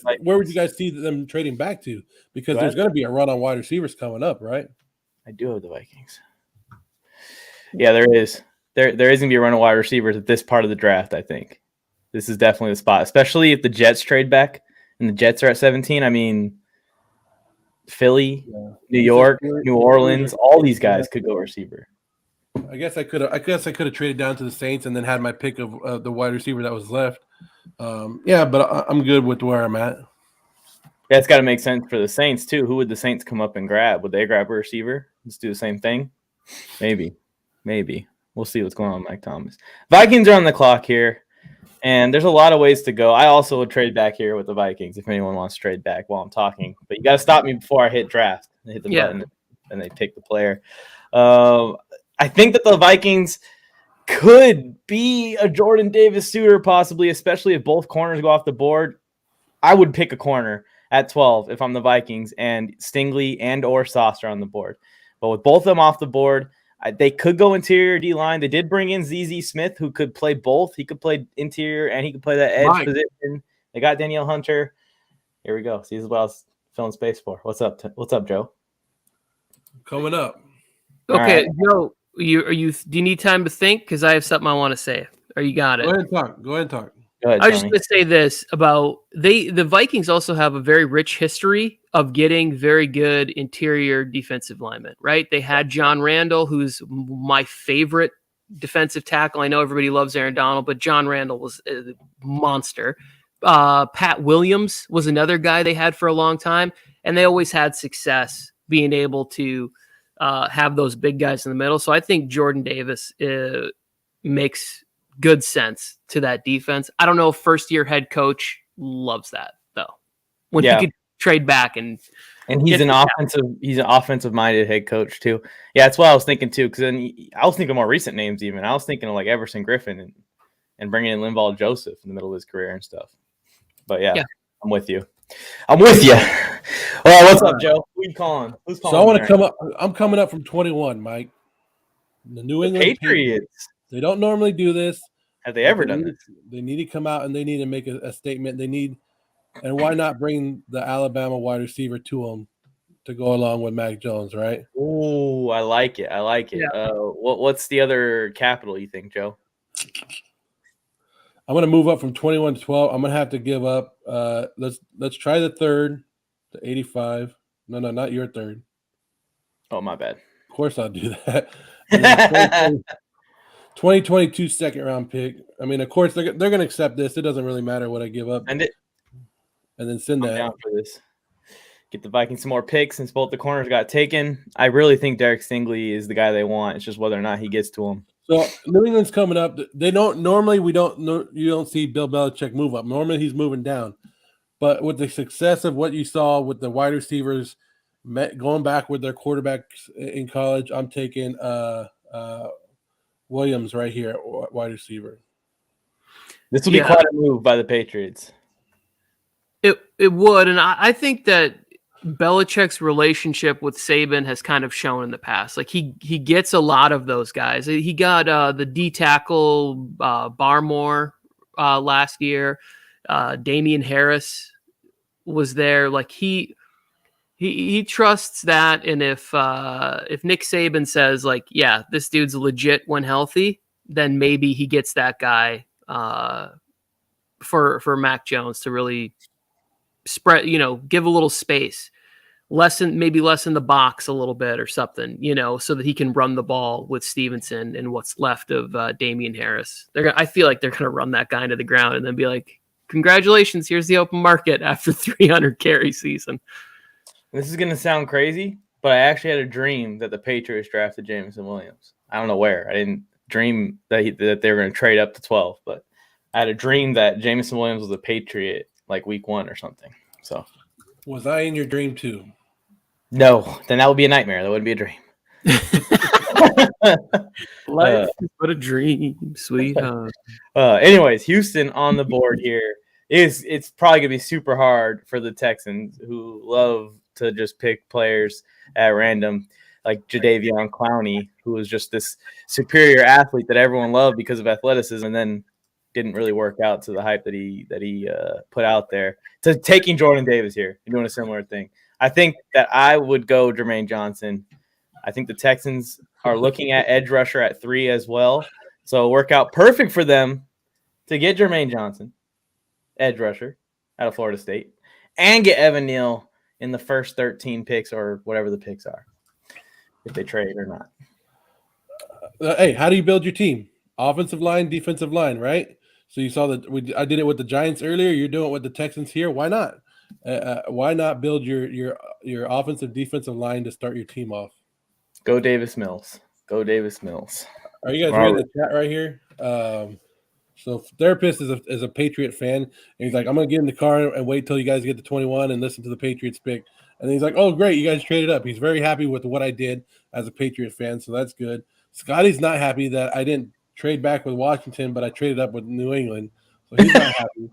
see them trading back to? Because there's going to be a run on wide receivers coming up, right? I do have the Vikings. Yeah, there is. There is going to be a run on wide receivers at this part of the draft, I think. This is definitely the spot, especially if the Jets trade back and the Jets are at 17. I mean, Philly, New York, New Orleans, all these guys could go receiver. I guess I could have traded down to the Saints and then had my pick of the wide receiver that was left. But I'm good with where I'm at. Yeah, it's got to make sense for the Saints too. Who would the Saints come up and grab? Would they grab a receiver? Let's do the same thing. Maybe. We'll see what's going on with Mike Thomas. Vikings are on the clock here, and there's a lot of ways to go. I also would trade back here with the Vikings if anyone wants to trade back while I'm talking. But you got to stop me before I hit draft. I hit the button and they pick the player. I think that the Vikings could be a Jordan Davis suitor possibly, especially if both corners go off the board. I would pick a corner at 12 if I'm the Vikings and Stingley and or Sauce are on the board. But with both of them off the board, They could go interior D-line. They did bring in ZZ Smith, who could play both. He could play interior and he could play that edge position. They got Danielle Hunter. Here we go. See, this is what I was filling space for. What's up? What's up, Joe? Coming up. Okay, Joe, do you need time to think? Because I have something I want to say. Or you got it? Go ahead and talk. Go ahead, I was just going to say this about the Vikings also have a very rich history of getting very good interior defensive linemen, right? They had John Randall, who's my favorite defensive tackle. I know everybody loves Aaron Donald, but John Randall was a monster. Pat Williams was another guy they had for a long time, and they always had success being able to have those big guys in the middle. So I think Jordan Davis makes good sense to that defense. I don't know if first-year head coach loves that though. When he could trade back and he's an offensive-minded head coach too. Yeah, that's what I was thinking too. Because then I was thinking more recent names. Even I was thinking of like Everson Griffin and bringing in Linval Joseph in the middle of his career and stuff. But yeah. I'm with you. All right, what's up, Joe? Who you calling? Who's calling? So I want to come up. I'm coming up from 21, Mike. The New England Patriots. They don't normally do this. Have they ever done this? They need to come out and they need to make a statement. And why not bring the Alabama wide receiver to them to go along with Mac Jones, right? Oh, I like it. Yeah. What's the other capital you think, Joe? I'm going to move up from 21 to 12. I'm going to have to give up. Let's try the third to 85. No, not your third. Oh, my bad. Of course I'll do that. 2022 second round pick. I mean, of course they're going to accept this. It doesn't really matter what I give up. And then send that. Down for this. Get the Vikings some more picks since both the corners got taken. I really think Derek Stingley is the guy they want. It's just whether or not he gets to him. So New England's coming up. They don't normally. You don't see Bill Belichick move up. Normally he's moving down. But with the success of what you saw with the wide receivers going back with their quarterbacks in college, I'm taking Williams right here, wide receiver. This will be quite a move by the Patriots. It would, and I think that Belichick's relationship with Saban has kind of shown in the past. Like he gets a lot of those guys. He got the D tackle Barmore last year. Damian Harris was there. Like he trusts that, and if Nick Saban says like, yeah, this dude's legit when healthy, then maybe he gets that guy for Mac Jones to really spread, give a little space, lessen the box a little bit or something, so that he can run the ball with Stevenson and what's left of Damian Harris. I feel like they're going to run that guy into the ground and then be like, congratulations, here's the open market after 300 carry season. This is going to sound crazy, but I actually had a dream that the Patriots drafted Jameson Williams. I don't know where. I didn't dream that they were going to trade up to 12, but I had a dream that Jameson Williams was a Patriot like week 1 or something. So, was I in your dream too? No, then that would be a nightmare. That wouldn't be a dream. Life is but a dream, sweetheart. Anyways, Houston on the board here. It's probably gonna be super hard for the Texans, who love to just pick players at random, like Jadeveon Clowney, who was just this superior athlete that everyone loved because of athleticism, and then didn't really work out to the hype that he put out there. To taking Jordan Davis here and doing a similar thing. I think that I would go Jermaine Johnson. I think the Texans are looking at edge rusher at 3 as well. So it'll work out perfect for them to get Jermaine Johnson, edge rusher, out of Florida State, and get Evan Neal in the first 13 picks or whatever the picks are, if they trade or not. Hey, how do you build your team? Offensive line, defensive line, right? So you saw that I did it with the Giants earlier. You're doing it with the Texans here. Why not? Why not build your offensive defensive line to start your team off? Go Davis Mills. Go Davis Mills. Are you guys reading the chat right here? So Therapist is a Patriot fan, and he's like, I'm going to get in the car and wait till you guys get to 21 and listen to the Patriots pick. And he's like, oh, great, you guys traded up. He's very happy with what I did as a Patriot fan, so that's good. Scotty's not happy that I didn't trade back with Washington, but I traded up with New England, so he's not happy.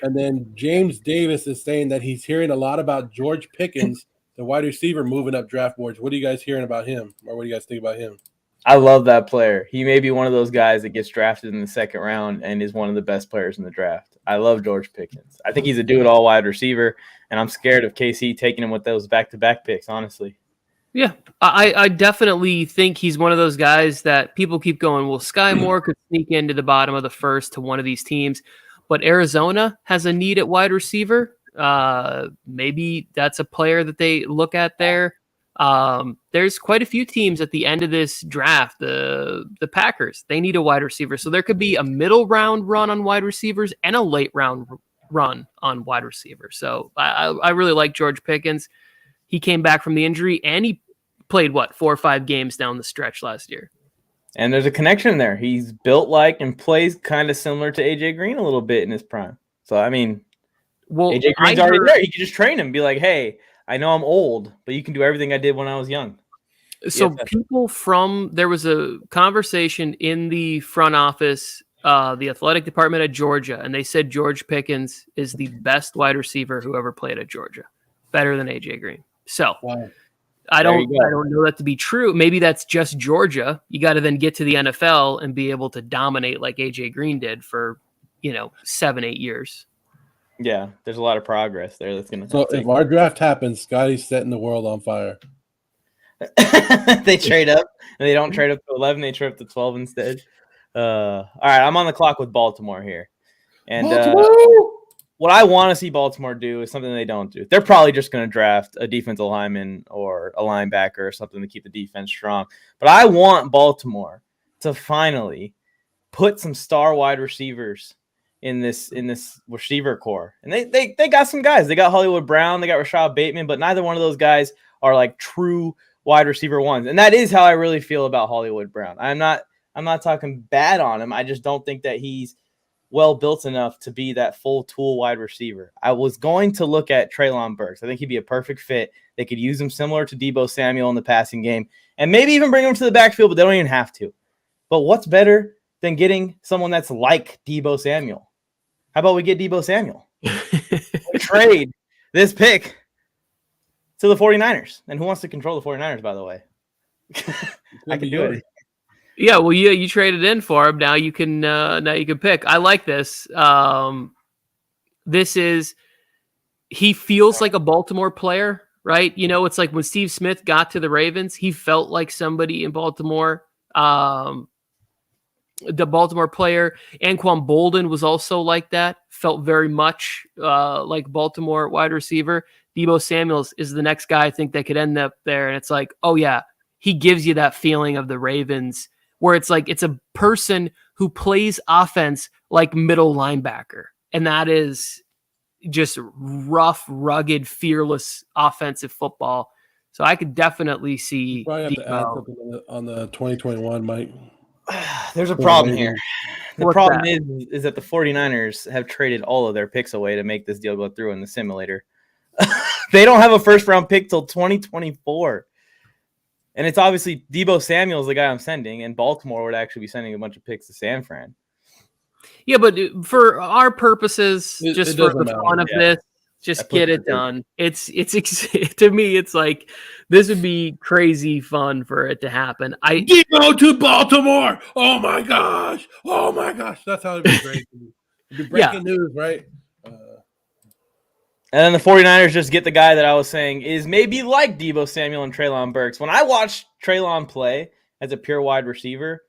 And then James Davis is saying that he's hearing a lot about George Pickens, the wide receiver, moving up draft boards. What are you guys hearing about him, or what do you guys think about him? I love that player. He may be one of those guys that gets drafted in the second round and is one of the best players in the draft. I love George Pickens. I think he's a do-it-all wide receiver, and I'm scared of KC taking him with those back-to-back picks, honestly. Yeah, I definitely think he's one of those guys that people keep going, well, Sky Moore could sneak into the bottom of the first to one of these teams, but Arizona has a need at wide receiver. Maybe that's a player that they look at there. There's quite a few teams at the end of this draft. The Packers, they need a wide receiver. So there could be a middle round run on wide receivers and a late round run on wide receivers. So I really like George Pickens. He came back from the injury and he played 4 or 5 games down the stretch last year. And there's a connection there. He's built like and plays kind of similar to AJ Green a little bit in his prime. So, I mean, AJ Green's already there. He could just train him, be like, hey, I know I'm old, but you can do everything I did when I was young. So there was a conversation in the front office, the athletic department at Georgia, and they said George Pickens is the best wide receiver who ever played at Georgia, better than AJ Green. So Wow. I don't know that to be true. Maybe that's just Georgia. You got to then get to the NFL and be able to dominate like AJ Green did for 7-8 years. Yeah, there's a lot of progress there. That's gonna. So if our draft happens, Scotty's setting the world on fire. They trade up, and they don't trade up to 11. They trade up to 12 instead. All right, I'm on the clock with Baltimore here, and what I want to see Baltimore do is something they don't do. They're probably just going to draft a defensive lineman or a linebacker or something to keep the defense strong. But I want Baltimore to finally put some star wide receivers in this receiver core. And they got some guys. They got Hollywood Brown, they got Rashad Bateman, but neither one of those guys are like true wide receiver ones. And that is how I really feel about Hollywood Brown. I'm not talking bad on him. I just don't think that he's well built enough to be that full tool wide receiver. I was going to look at Treylon Burks. I think he'd be a perfect fit. They could use him similar to Deebo Samuel in the passing game and maybe even bring him to the backfield, but they don't even have to. But what's better than getting someone that's like Deebo Samuel? How about we get Deebo Samuel? Trade this pick to the 49ers. And who wants to control the 49ers, by the way? I can do it. Yeah, well, you traded in for him. Now you can pick. I like this. He feels like a Baltimore player, right? It's like when Steve Smith got to the Ravens, he felt like somebody in Baltimore. The Baltimore player, Anquan Bolden, was also like that. Felt very much like Baltimore wide receiver. Deebo Samuels is the next guy I think that could end up there, and it's like, oh yeah, he gives you that feeling of the Ravens, where it's like it's a person who plays offense like middle linebacker. And that is just rough, rugged, fearless offensive football. So I could definitely see. You probably have to add something on the 2021, Mike. There's a problem here. The problem is that the 49ers have traded all of their picks away to make this deal go through in the simulator. They don't have a first-round pick till 2024. And it's obviously Deebo Samuel is the guy I'm sending, and Baltimore would actually be sending a bunch of picks to San Fran. Yeah, but for our purposes, just for the fun of this, just get it done. It's to me, it's like this would be crazy fun for it to happen. Deebo to Baltimore. Oh my gosh. That's how it'd be great. It'd be breaking news, right? And then the 49ers just get the guy that I was saying is maybe like Deebo Samuel and Treylon Burks. When I watch Treylon play as a pure wide receiver,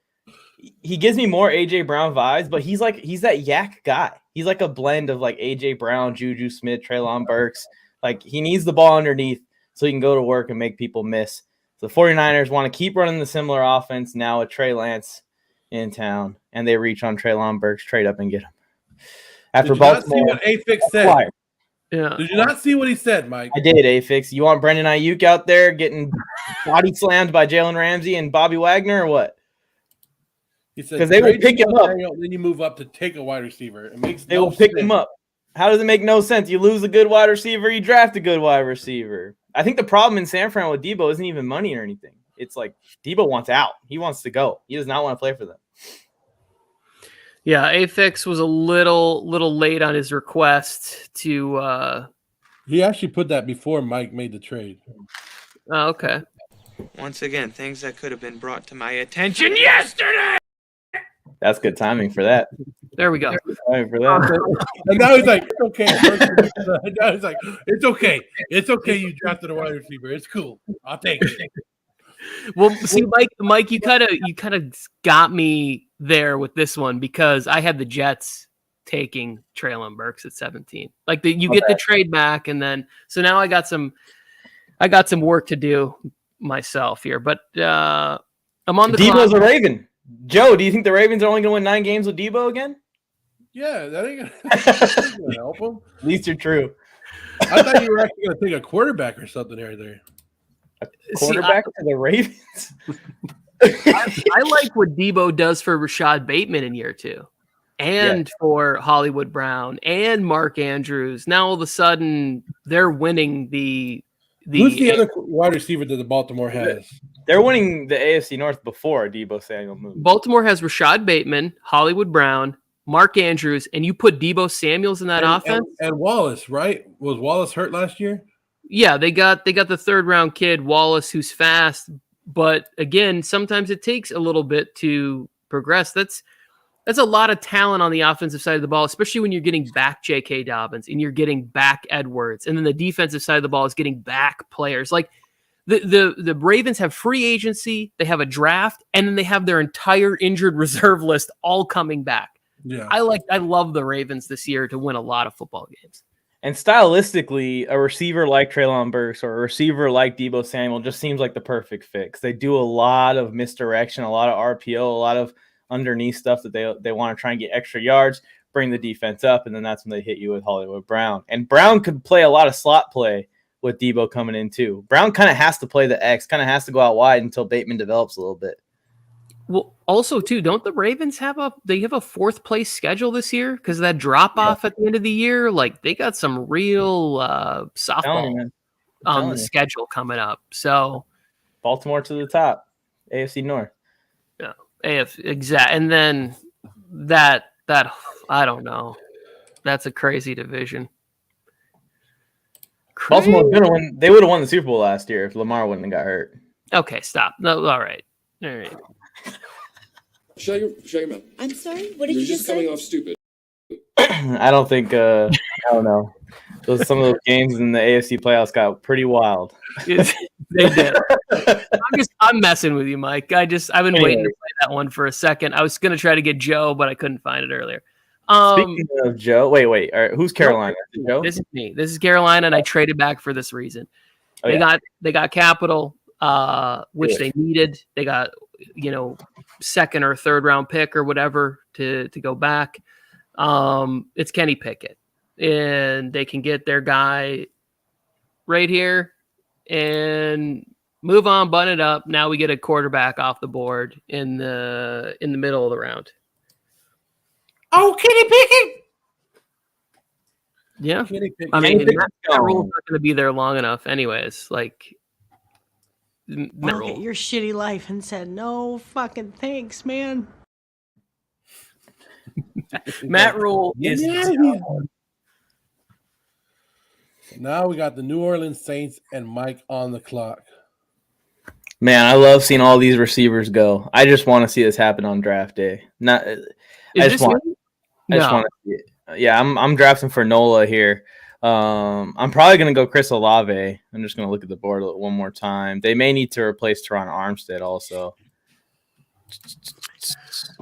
he gives me more A.J. Brown vibes, but he's that yak guy. He's like a blend of like A.J. Brown, Juju Smith, Treylon Burks. Like he needs the ball underneath so he can go to work and make people miss. So the 49ers want to keep running the similar offense now with Trey Lance in town, and they reach on Treylon Burks, trade up and get him. After Baltimore, see what Afix said? Yeah. Did you not see what he said, Mike? I did, Afix. You want Brendan Ayuk out there getting body slammed by Jalen Ramsey and Bobby Wagner or what? He said because they will pick him up. Then you move up to take a wide receiver. It makes they will pick him up. How does it make no sense? You lose a good wide receiver, you draft a good wide receiver. I think the problem in San Fran with Deebo isn't even money or anything. It's like Deebo wants out. He wants to go. He does not want to play for them. Yeah, Afix was a little late on his request to. He actually put that before Mike made the trade. Oh, okay. Once again, things that could have been brought to my attention yesterday. That's good timing for that. There we go. Timing for that. And now he's like, it's okay. Now he's like, it's okay. It's okay. You drafted a wide receiver. It's cool. I'll take it. Well, see, Mike, you kind of got me there with this one because I had the Jets taking Treylon Burks at 17. Like you get the trade back, and then so now I got some work to do myself here. But I'm on the Debo's clock. a Raven. Joe, do you think the Ravens are only going to win 9 games with Debo again? Yeah, that ain't gonna help him. At least you're true. I thought you were actually gonna take a quarterback or something there. Quarterback to the Ravens. I like what Debo does for Rashad Bateman in year 2, and for Hollywood Brown and Mark Andrews. Now all of a sudden they're winning the. Who's the other wide receiver that the Baltimore has? They're winning the AFC North before Debo Samuel moved. Baltimore has Rashad Bateman, Hollywood Brown, Mark Andrews, and you put Debo Samuels in that offense. And Wallace, right? Was Wallace hurt last year? Yeah, they got the 3rd round kid Wallace, who's fast, but again, sometimes it takes a little bit to progress. That's a lot of talent on the offensive side of the ball, especially when you're getting back J.K. Dobbins and you're getting back Edwards, and then the defensive side of the ball is getting back players. Like the Ravens have free agency, they have a draft, and then they have their entire injured reserve list all coming back. Yeah, I love the Ravens this year to win a lot of football games. And stylistically, a receiver like Treylon Burks or a receiver like Debo Samuel just seems like the perfect fix. They do a lot of misdirection, a lot of RPO, a lot of underneath stuff that they want to try and get extra yards, bring the defense up, and then that's when they hit you with Hollywood Brown. And Brown could play a lot of slot play with Debo coming in too. Brown kind of has to play the X, kind of has to go out wide until Bateman develops a little bit. Well, also too, don't the Ravens have a 4th place schedule this year because of that drop off at the end of the year? Like they got some real softball on the schedule coming up. So Baltimore to the top, AFC North. Yeah, exact. And then that I don't know. That's a crazy division. Baltimore would have won the Super Bowl last year if Lamar wouldn't have got hurt. Okay, stop. No, all right. Shut your mouth. I'm sorry? What did You're you just say? coming off stupid. I don't think I don't know. Some of those games in the AFC playoffs got pretty wild. They did. I'm messing with you, Mike. I've been waiting to play that one for a second. I was gonna try to get Joe, but I couldn't find it earlier. Speaking of Joe, wait. All right, who's Carolina? Joe? This is me. This is Carolina, and I traded back for this reason. They got capital, which they needed. They got 2nd or 3rd round pick or whatever to go back. It's Kenny Pickett, and they can get their guy right here and move on, button it up. Now we get a quarterback off the board in the middle of the round. Oh, Kenny Pickett! Yeah, Kenny Pickett. I mean that rule's not going to be there long enough, anyways. Like, look at your shitty life and said, "No fucking thanks, man." Matt Rule is. Now we got the New Orleans Saints and Mike on the clock. Man, I love seeing all these receivers go. I just want to see this happen on draft day. I just want to see it. Yeah, I'm drafting for Nola here. I'm probably going to go Chris Olave. I'm just going to look at the board one more time. They may need to replace Teron Armstead also.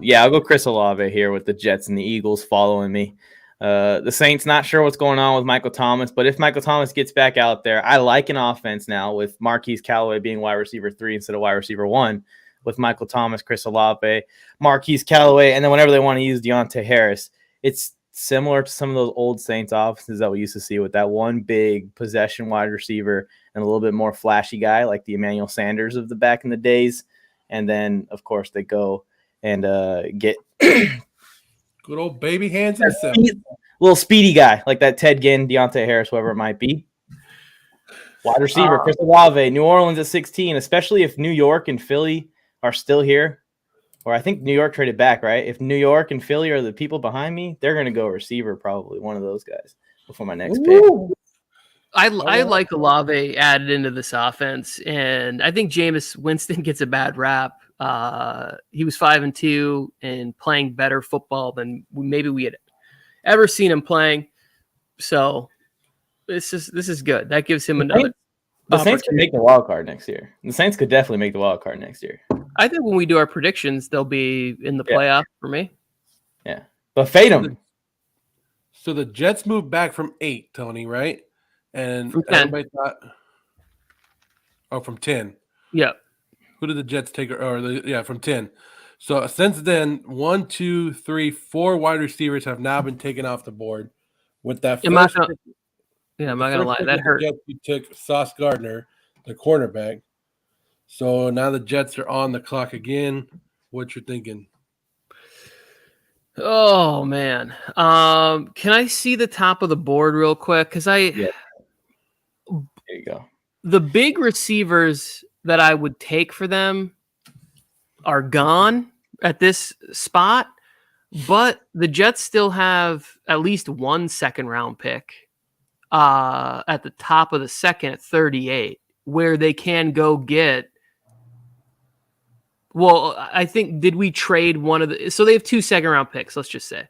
Yeah, I'll go Chris Olave here with the Jets and the Eagles following me. The Saints, not sure what's going on with Michael Thomas, but if Michael Thomas gets back out there, I like an offense now with Marquise Callaway being wide receiver 3 instead of wide receiver 1 with Michael Thomas, Chris Olave, Marquise Callaway, and then whenever they want to use Deontay Harris. It's similar to some of those old Saints offenses that we used to see with that one big possession wide receiver and a little bit more flashy guy like the Emmanuel Sanders of the back in the days. And then, of course, they go and get good old baby hands and stuff. Little speedy guy like that Ted Ginn, Deontay Harris, whoever it might be. Wide receiver, Chris Olave, New Orleans at 16, especially if New York and Philly are still here. Or I think New York traded back, right? If New York and Philly are the people behind me, they're going to go receiver, probably one of those guys before my next pick. I like Olave added into this offense, and I think Jameis Winston gets a bad rap. He was 5-2 and playing better football than maybe we had ever seen him playing. So this is good. That gives him another. The Saints could make the wild card next year. The Saints could definitely make the wild card next year. I think when we do our predictions, they'll be in the playoff for me. Yeah, but fade them. So the Jets moved back from 8, Tony, right? And from 10. Everybody thought, from 10. Yeah. Who did the Jets take? From 10. So since then, 1, 2, 3, 4 wide receivers have now been taken off the board. With that I'm not gonna lie, that hurt. You took Sauce Gardner, the cornerback. So now the Jets are on the clock again. What you're thinking? Oh man, can I see the top of the board real quick? Because there you go. The big receivers that I would take for them are gone at this spot, but the Jets still have at least one second-round pick at the top of the second at 38, where they can go get. Well, I think, did we trade one of the... So they have 2 second-round picks, let's just say.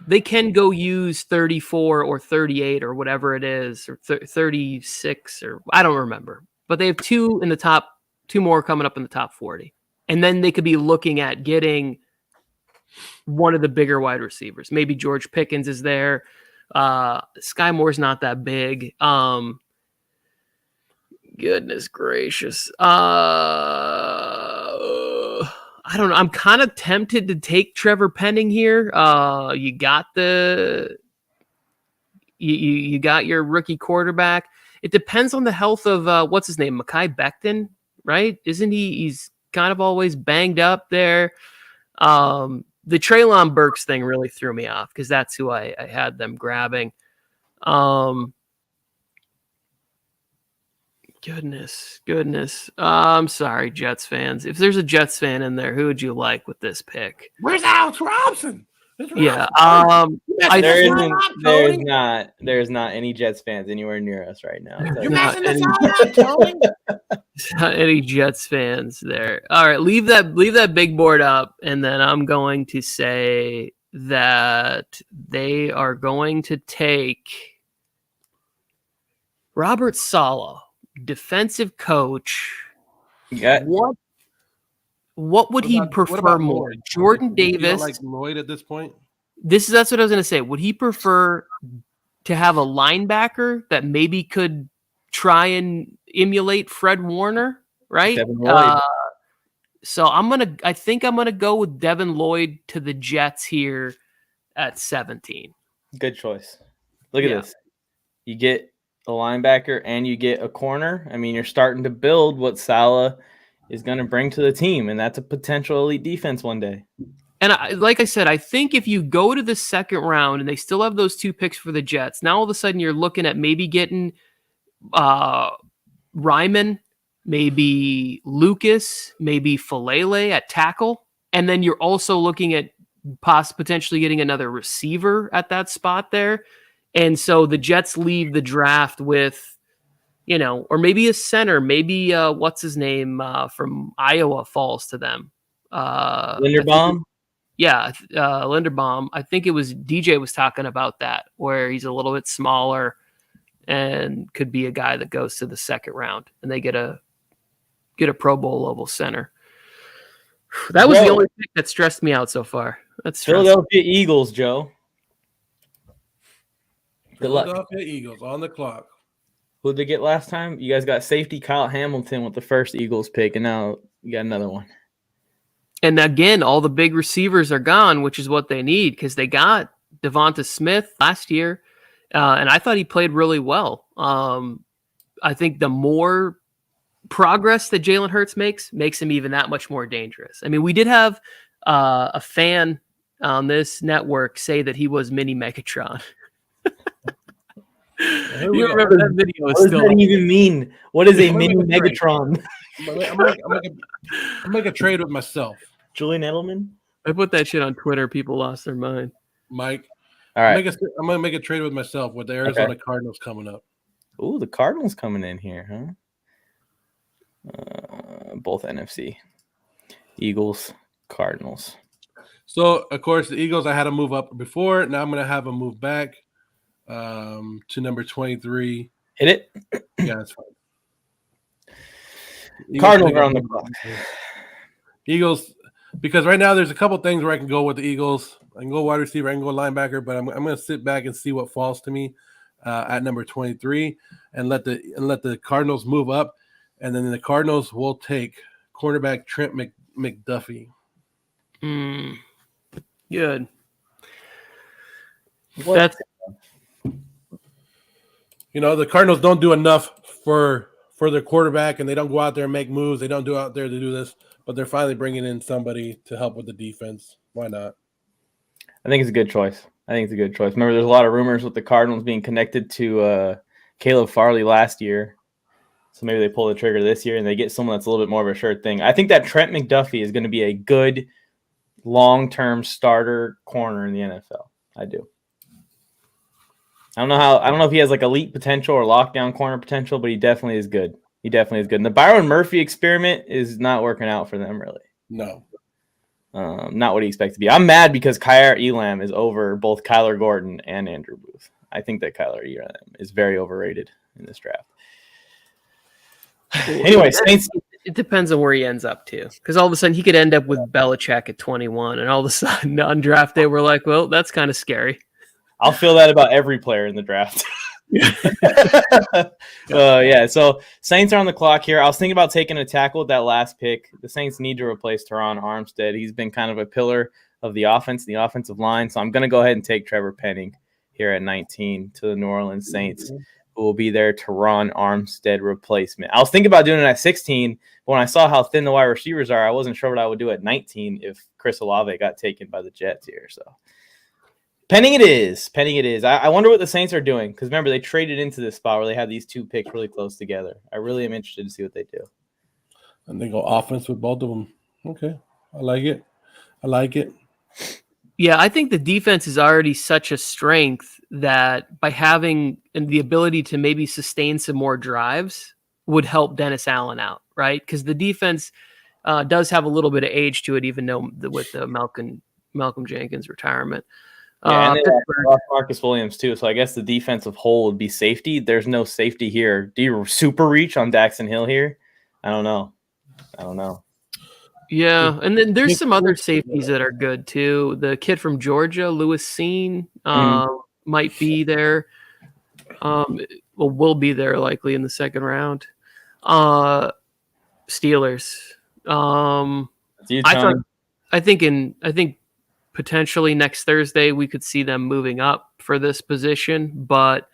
They can go use 34 or 38 or whatever it is, or 36, or I don't remember. But they have 2 in the top, 2 more coming up in the top 40. And then they could be looking at getting one of the bigger wide receivers. Maybe George Pickens is there. Sky Moore's not that big. Goodness gracious. I don't know. I'm kind of tempted to take Trevor Penning here. You got you got your rookie quarterback. It depends on the health of what's his name, Mekhi Becton, right? Isn't he? He's kind of always banged up there. The Treylon Burks thing really threw me off because that's who I had them grabbing. Goodness. I'm sorry, Jets fans. If there's a Jets fan in there, who would you like with this pick? Where's Alex Robinson? Yeah. There's not any Jets fans anywhere near us right now. You're messing us out, Tony. Not any Jets fans there. All right, leave that big board up, and then I'm going to say that they are going to take Robert Saleh, defensive coach. What would he prefer more? Jordan Davis, like Lloyd at this point? That's what I was going to say. Would he prefer to have a linebacker that maybe could try and emulate Fred Warner, right? So I think I'm gonna go with Devin Lloyd to the Jets here at 17. Good choice. Look at this. You get a linebacker and you get a corner. I mean, you're starting to build what Saleh is going to bring to the team, and that's a potential elite defense one day. And like I said, I think if you go to the second round and they still have those 2 picks for the Jets, now all of a sudden you're looking at maybe getting Ryman, maybe Lucas, maybe Falele at tackle, and then you're also looking at potentially getting another receiver at that spot there. And so the Jets leave the draft with, or maybe a center, maybe what's his name from Iowa falls to them. Linderbaum? Linderbaum. I think it was DJ was talking about that, where he's a little bit smaller and could be a guy that goes to the second round and they get a Pro Bowl level center. That was the only pick that stressed me out so far. That's Philadelphia Eagles, Joe. Good luck. Philadelphia Eagles on the clock. Who did they get last time? You guys got safety Kyle Hamilton with the first Eagles pick, and now you got another one. And again, all the big receivers are gone, which is what they need because they got Devonta Smith last year, and I thought he played really well. I think the more progress that Jalen Hurts makes him even that much more dangerous. I mean, we did have a fan on this network say that he was mini Megatron. You remember that video? What does that even mean? What is a mini Megatron? I'm make a trade with myself. Julian Edelman? I put that shit on Twitter. People lost their mind. Mike. All right. I'm going to make a trade with myself with the Arizona Cardinals coming up. Ooh, the Cardinals coming in here, huh? Both NFC. Eagles, Cardinals. So, of course, the Eagles, I had to move up before. Now I'm going to have them move back to number 23. Hit it. Yeah, that's fine. Cardinals are on the clock. Eagles, because right now there's a couple things where I can go with the Eagles. I can go wide receiver, I can go linebacker, but I'm going to sit back and see what falls to me at number 23 and let the Cardinals move up. And then the Cardinals will take cornerback Trent McDuffie. Good. What? The Cardinals don't do enough for their quarterback, and they don't go out there and make moves. They don't do out there to do this, but they're finally bringing in somebody to help with the defense. Why not? I think it's a good choice. Remember, there's a lot of rumors with the Cardinals being connected to Caleb Farley last year. So maybe they pull the trigger this year and they get someone that's a little bit more of a sure thing. I think that Trent McDuffie is going to be a good long-term starter corner in the NFL. I do. I don't know if he has like elite potential or lockdown corner potential, but he definitely is good. And the Byron Murphy experiment is not working out for them, really. No. Not what he expects to be. I'm mad because Kyer Elam is over both Kyler Gordon and Andrew Booth. I think that Kyler Elam is very overrated in this draft. Anyway, Saints. It depends on where he ends up too, because all of a sudden he could end up with Belichick at 21, and all of a sudden on draft day we're like, well, that's kind of scary. I'll feel that about every player in the draft. So Saints are on the clock here. I was thinking about taking a tackle with that last pick. The Saints need to replace Teron Armstead. He's been kind of a pillar of the offense, the offensive line. So I'm going to go ahead and take Trevor Penning here at 19 to the New Orleans Saints, who will be their Teron Armstead replacement. I was thinking about doing it at 16, but when I saw how thin the wide receivers are, I wasn't sure what I would do at 19 if Chris Olave got taken by the Jets here. So Penning it is. I wonder what the Saints are doing, because remember, they traded into this spot where they had these two picks really close together. I really am interested to see what they do. And they go offense with both of them. Okay. I like it. Yeah, I think the defense is already such a strength that by having the ability to maybe sustain some more drives would help Dennis Allen out, right? Because the defense does have a little bit of age to it, even though with the Malcolm Jenkins retirement. Yeah, and they lost Marcus Williams too, so I guess the defensive whole would be safety. There's no safety here. Do you super reach on Daxton Hill here? I don't know. Yeah, and then there's some other safeties that are good too. The kid from Georgia, Lewis Seen, might be there. Will be there likely in the second round. Steelers. I think potentially next Thursday we could see them moving up for this position, but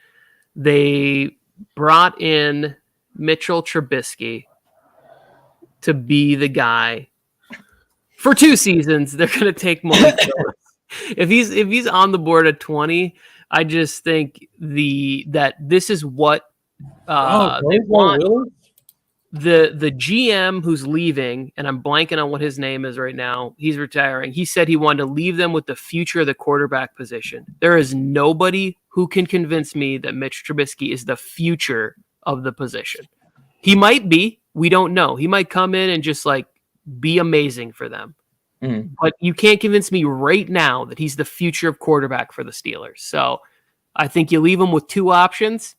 they brought in Mitchell Trubisky to be the guy for 2 seasons. They're going to take Malik Willis. If he's on the board at 20, I just think that this is what they want. The GM who's leaving, and I'm blanking on what his name is right now. He's retiring. He said he wanted to leave them with the future of the quarterback position. There is nobody who can convince me that Mitch Trubisky is the future of the position. He might be. We don't know. He might come in and just be amazing for them. But you can't convince me right now that he's the future of quarterback for the Steelers. So I think you leave him with 2 options.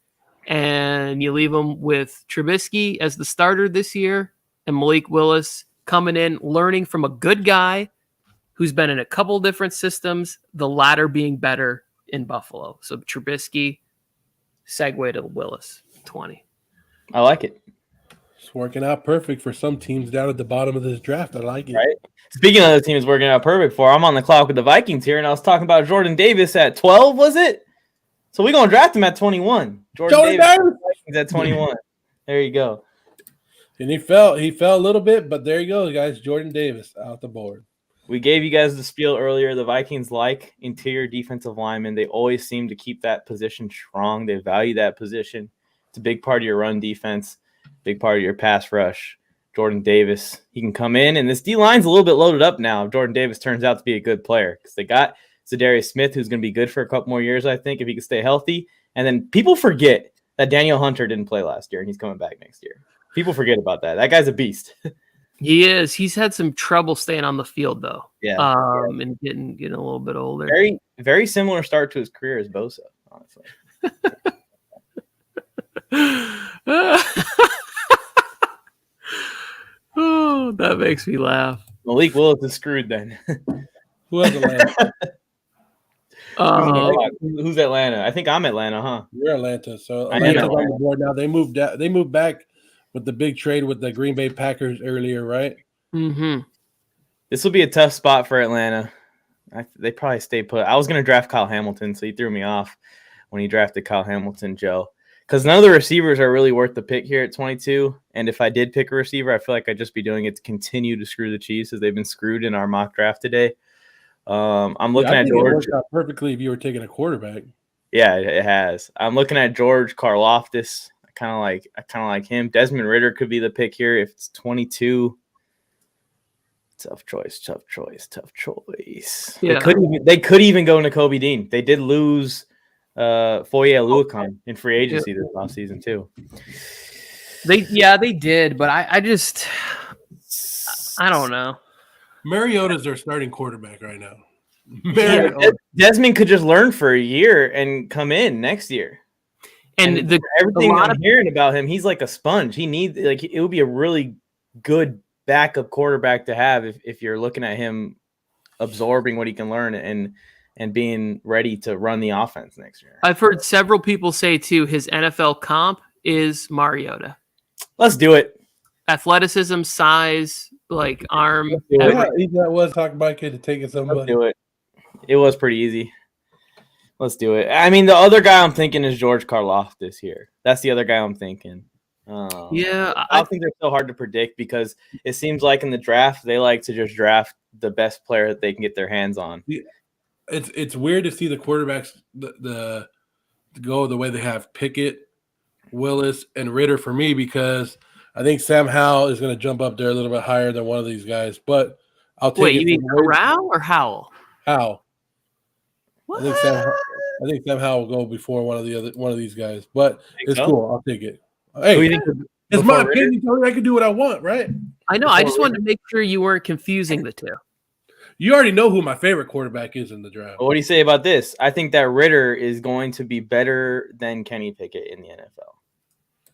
And you leave him with Trubisky as the starter this year and Malik Willis coming in, learning from a good guy who's been in a couple different systems, the latter being better in Buffalo. So Trubisky, segue to Willis, 20. I like it. It's working out perfect for some teams down at the bottom of this draft. I like it. Right. Speaking of the teams working out perfect for, I'm on the clock with the Vikings here, and I was talking about Jordan Davis at 12, was it? So we're going to draft him at 21. Jordan Davis at 21. There you go. And he fell a little bit, but there you go, guys. Jordan Davis out the board. We gave you guys the spiel earlier. The Vikings like interior defensive linemen. They always seem to keep that position strong. They value that position. It's a big part of your run defense, big part of your pass rush. Jordan Davis, he can come in, and this D-line's a little bit loaded up now. Jordan Davis turns out to be a good player because they got Zadarius Smith, who's going to be good for a couple more years, I think, if he can stay healthy. And then people forget that Daniel Hunter didn't play last year, and he's coming back next year. People forget about that. That guy's a beast. He is. He's had some trouble staying on the field though. Yeah. And getting a little bit older. Very, very similar start to his career as Bosa, honestly. Oh, that makes me laugh. Malik Willis is screwed then. Who has Atlanta? Who's Atlanta? I think I'm Atlanta, huh? You're Atlanta. So I am Atlanta's on Atlanta. the board now. They moved back with the big trade with the Green Bay Packers earlier, right? Mm-hmm. This will be a tough spot for Atlanta. They probably stay put. I was going to draft Kyle Hamilton, so he threw me off when he drafted Kyle Hamilton, Joe. Because none of the receivers are really worth the pick here at 22. And if I did pick a receiver, I feel like I'd just be doing it to continue to screw the Chiefs as they've been screwed in our mock draft today. I'm looking at George. It worked out perfectly if you were taking a quarterback. Yeah, it has. I'm looking at George Karlaftis. I kind of like him. Desmond Ridder could be the pick here if it's 22. Tough choice. Yeah. They could even go Nakobe Dean. They did lose Foye Oluokun in free agency this offseason too. They did, but I don't know. Mariota's their starting quarterback right now. Desmond could just learn for a year and come in next year. And everything I'm hearing about him, he's like a sponge. He needs it would be a really good backup quarterback to have if you're looking at him absorbing what he can learn and being ready to run the offense next year. I've heard several people say too his NFL comp is Mariota. Let's do it. Athleticism, size, like arm. Yeah, that was talking about kid to take it somebody. Let's do it. It was pretty easy. Let's do it. I mean, the other guy I'm thinking is George Karlaftis here. That's the other guy I'm thinking. I think they're so hard to predict because it seems like in the draft they like to just draft the best player that they can get their hands on. It's weird to see the quarterbacks the go the way they have Pickett, Willis, and Ridder for me because I think Sam Howell is going to jump up there a little bit higher than one of these guys. But I'll take. Wait, you mean Corral or Howell? Howell. What? I think Sam Howell will go before one of these guys. But it's cool. I'll take it. Hey, it's my opinion. I can do what I want, right? I know. I just wanted to make sure you weren't confusing the two. You already know who my favorite quarterback is in the draft. What do you say about this? I think that Ridder is going to be better than Kenny Pickett in the NFL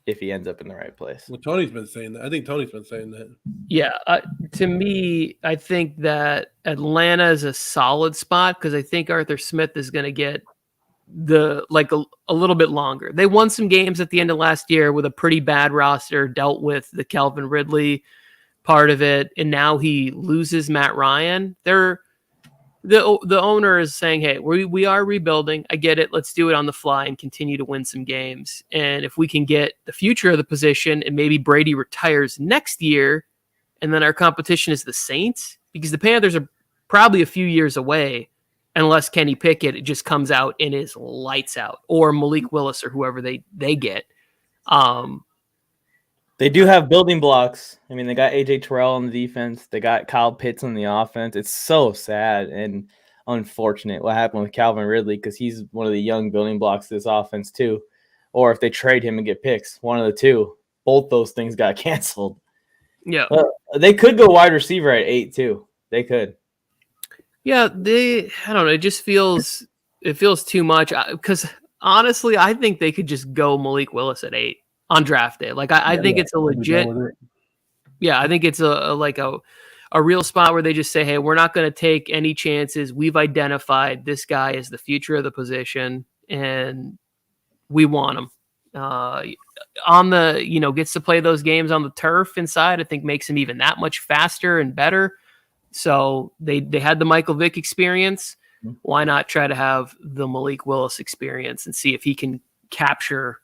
if he ends up in the right place. Well, Tony's been saying that. I think Tony's been saying that. Yeah. To me, I think that Atlanta is a solid spot because I think Arthur Smith is going to get a little bit longer. They won some games at the end of last year with a pretty bad roster, dealt with the Calvin Ridley part of it, and now he loses Matt Ryan. The owner is saying, hey, we are rebuilding. I get it. Let's do it on the fly and continue to win some games. And if we can get the future of the position and maybe Brady retires next year and then our competition is the Saints, because the Panthers are probably a few years away unless Kenny Pickett just comes out and is lights out, or Malik Willis or whoever they get. They do have building blocks. I mean, they got A.J. Terrell on the defense. They got Kyle Pitts on the offense. It's so sad and unfortunate what happened with Calvin Ridley because he's one of the young building blocks of this offense too. Or if they trade him and get picks, one of the two. Both those things got canceled. Yeah. They could go wide receiver at 8 too. They could. Yeah, I don't know. It just feels too much because honestly, I think they could just go Malik Willis at 8 on draft day. Like I think it's a legit. Yeah, I think it's a real spot where they just say, hey, we're not going to take any chances. We've identified this guy as the future of the position, and we want him. On the gets to play those games on the turf inside. I think makes him even that much faster and better. So they had the Michael Vick experience. Why not try to have the Malik Willis experience and see if he can capture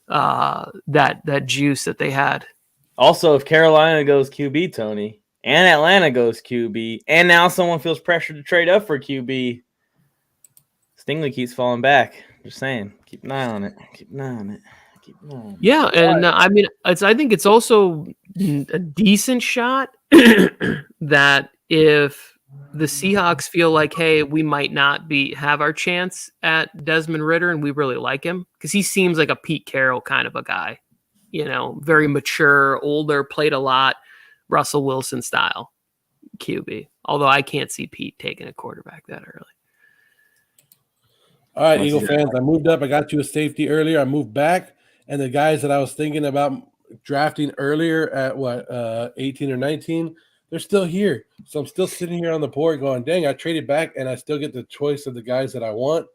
that juice that they had. Also, if Carolina goes QB, Tony, and Atlanta goes QB, and now someone feels pressure to trade up for QB, Stingley keeps falling back. Just saying, keep an eye on it. Yeah, and I mean, I think it's also a decent shot that if the Seahawks feel like, hey, we might not have our chance at Desmond Ridder, and we really like him because he seems like a Pete Carroll kind of a guy, very mature, older, played a lot, Russell Wilson style QB. Although I can't see Pete taking a quarterback that early. All right, Eagle fans, I moved up. I got you a safety earlier. I moved back, and the guys that I was thinking about drafting earlier at 18 or 19, they're still here. So I'm still sitting here on the board going, dang, I traded back, and I still get the choice of the guys that I want.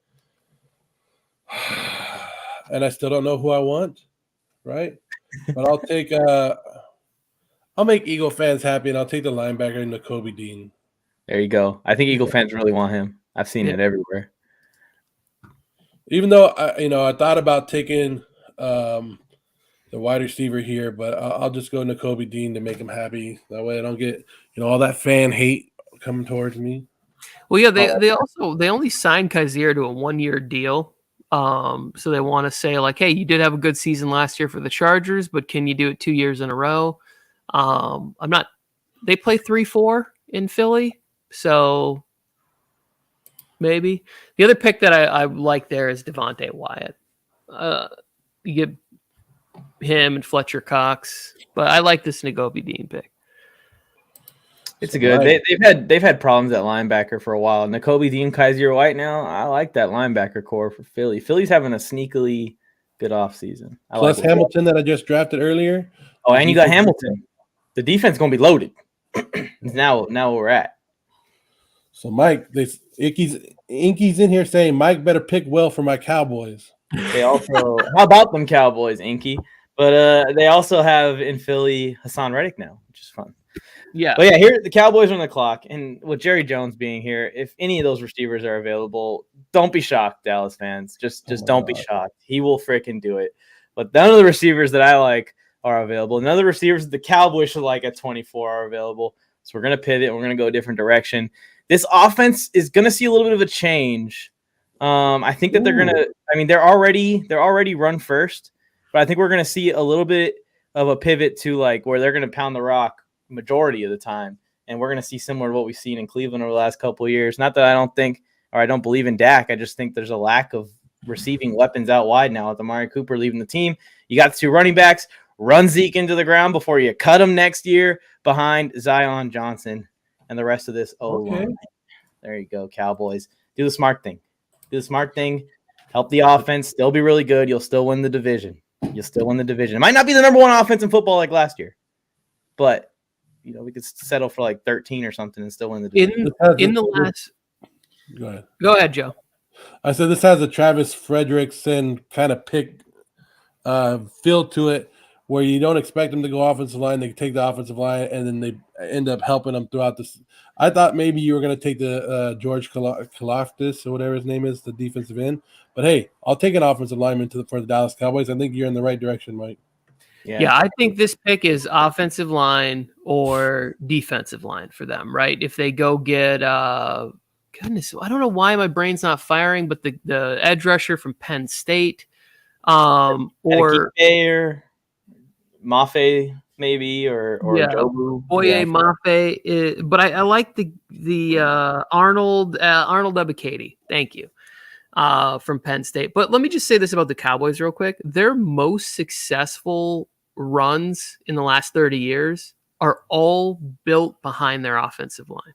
And I still don't know who I want, right? But I'll make Eagle fans happy, and I'll take the linebacker in Nakobe Dean. There you go. I think Eagle fans really want him. I've seen it everywhere. Even though I thought about taking the wide receiver here, but I'll just go Nakobe Dean to make him happy. That way I don't get all that fan hate coming towards me. Well, yeah, they only signed Kaiser to a 1-year deal. So they want to say like, hey, you did have a good season last year for the Chargers, but can you do it 2 years in a row? They play 3-4 in Philly, so maybe. The other pick that I like there is Devontae Wyatt. You get him and Fletcher Cox, but I like this Nakobe Dean pick. It's a good. They've had problems at linebacker for a while. Nakobe Dean, Kaiser White. Now I like that linebacker core for Philly. Philly's having a sneakily good offseason. Plus Hamilton that I just drafted earlier. Oh, and you got Hamilton. The defense is going to be loaded. now where we're at. So Mike, Inky's in here saying Mike better pick well for my Cowboys. They also how about them Cowboys, Inky? But they also have in Philly Hassan Reddick now, which is fun. Yeah. But yeah, here the Cowboys are on the clock, and with Jerry Jones being here, if any of those receivers are available, don't be shocked, Dallas fans. Just don't be shocked. He will freaking do it. But none of the receivers that I like are available. None of the receivers the Cowboys should like at 24 are available. So we're gonna pivot. We're gonna go a different direction. This offense is gonna see a little bit of a change. I think that they're gonna. I mean, they're already run first, but I think we're gonna see a little bit of a pivot to like where they're gonna pound the rock majority of the time, and we're going to see similar to what we've seen in Cleveland over the last couple of years. Not that I don't believe in Dak. I just think there's a lack of receiving weapons out wide now with Amari Cooper leaving the team. You got the 2 running backs, run Zeke into the ground before you cut him next year behind Zion Johnson and the rest of this O-line. There you go, Cowboys. Do the smart thing. Help the offense. Still be really good. You'll still win the division. It might not be the number 1 offense in football like last year, but we could settle for like 13 or something and still win the division. In the last. Go ahead, Joe. I said this has a Travis Frederickson kind of pick feel to it, where you don't expect them to go offensive line. They take the offensive line, and then they end up helping them throughout this. I thought maybe you were going to take the George Kalafdis or whatever his name is, the defensive end. But hey, I'll take an offensive lineman for the Dallas Cowboys. I think you're in the right direction, Mike. Yeah, I think this pick is offensive line or defensive line for them, right? If they go get, goodness, I don't know why my brain's not firing, but the edge rusher from Penn State, or Mafe maybe, or Boye Mafe. But I like the Arnold Ebiketie. Thank you. From Penn State. But let me just say this about the Cowboys real quick. Their most successful runs in the last 30 years are all built behind their offensive line.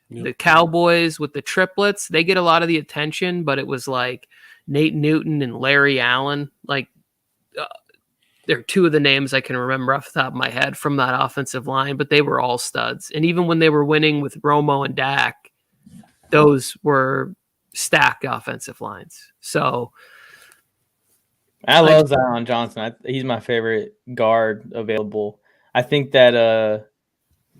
Yep. The Cowboys with the triplets, they get a lot of the attention, but it was like Nate Newton and Larry Allen. Like they're 2 of the names I can remember off the top of my head from that offensive line, but they were all studs. And even when they were winning with Romo and Dak, those were stacked offensive lines. So I love Zion Johnson. He's my favorite guard available. I think that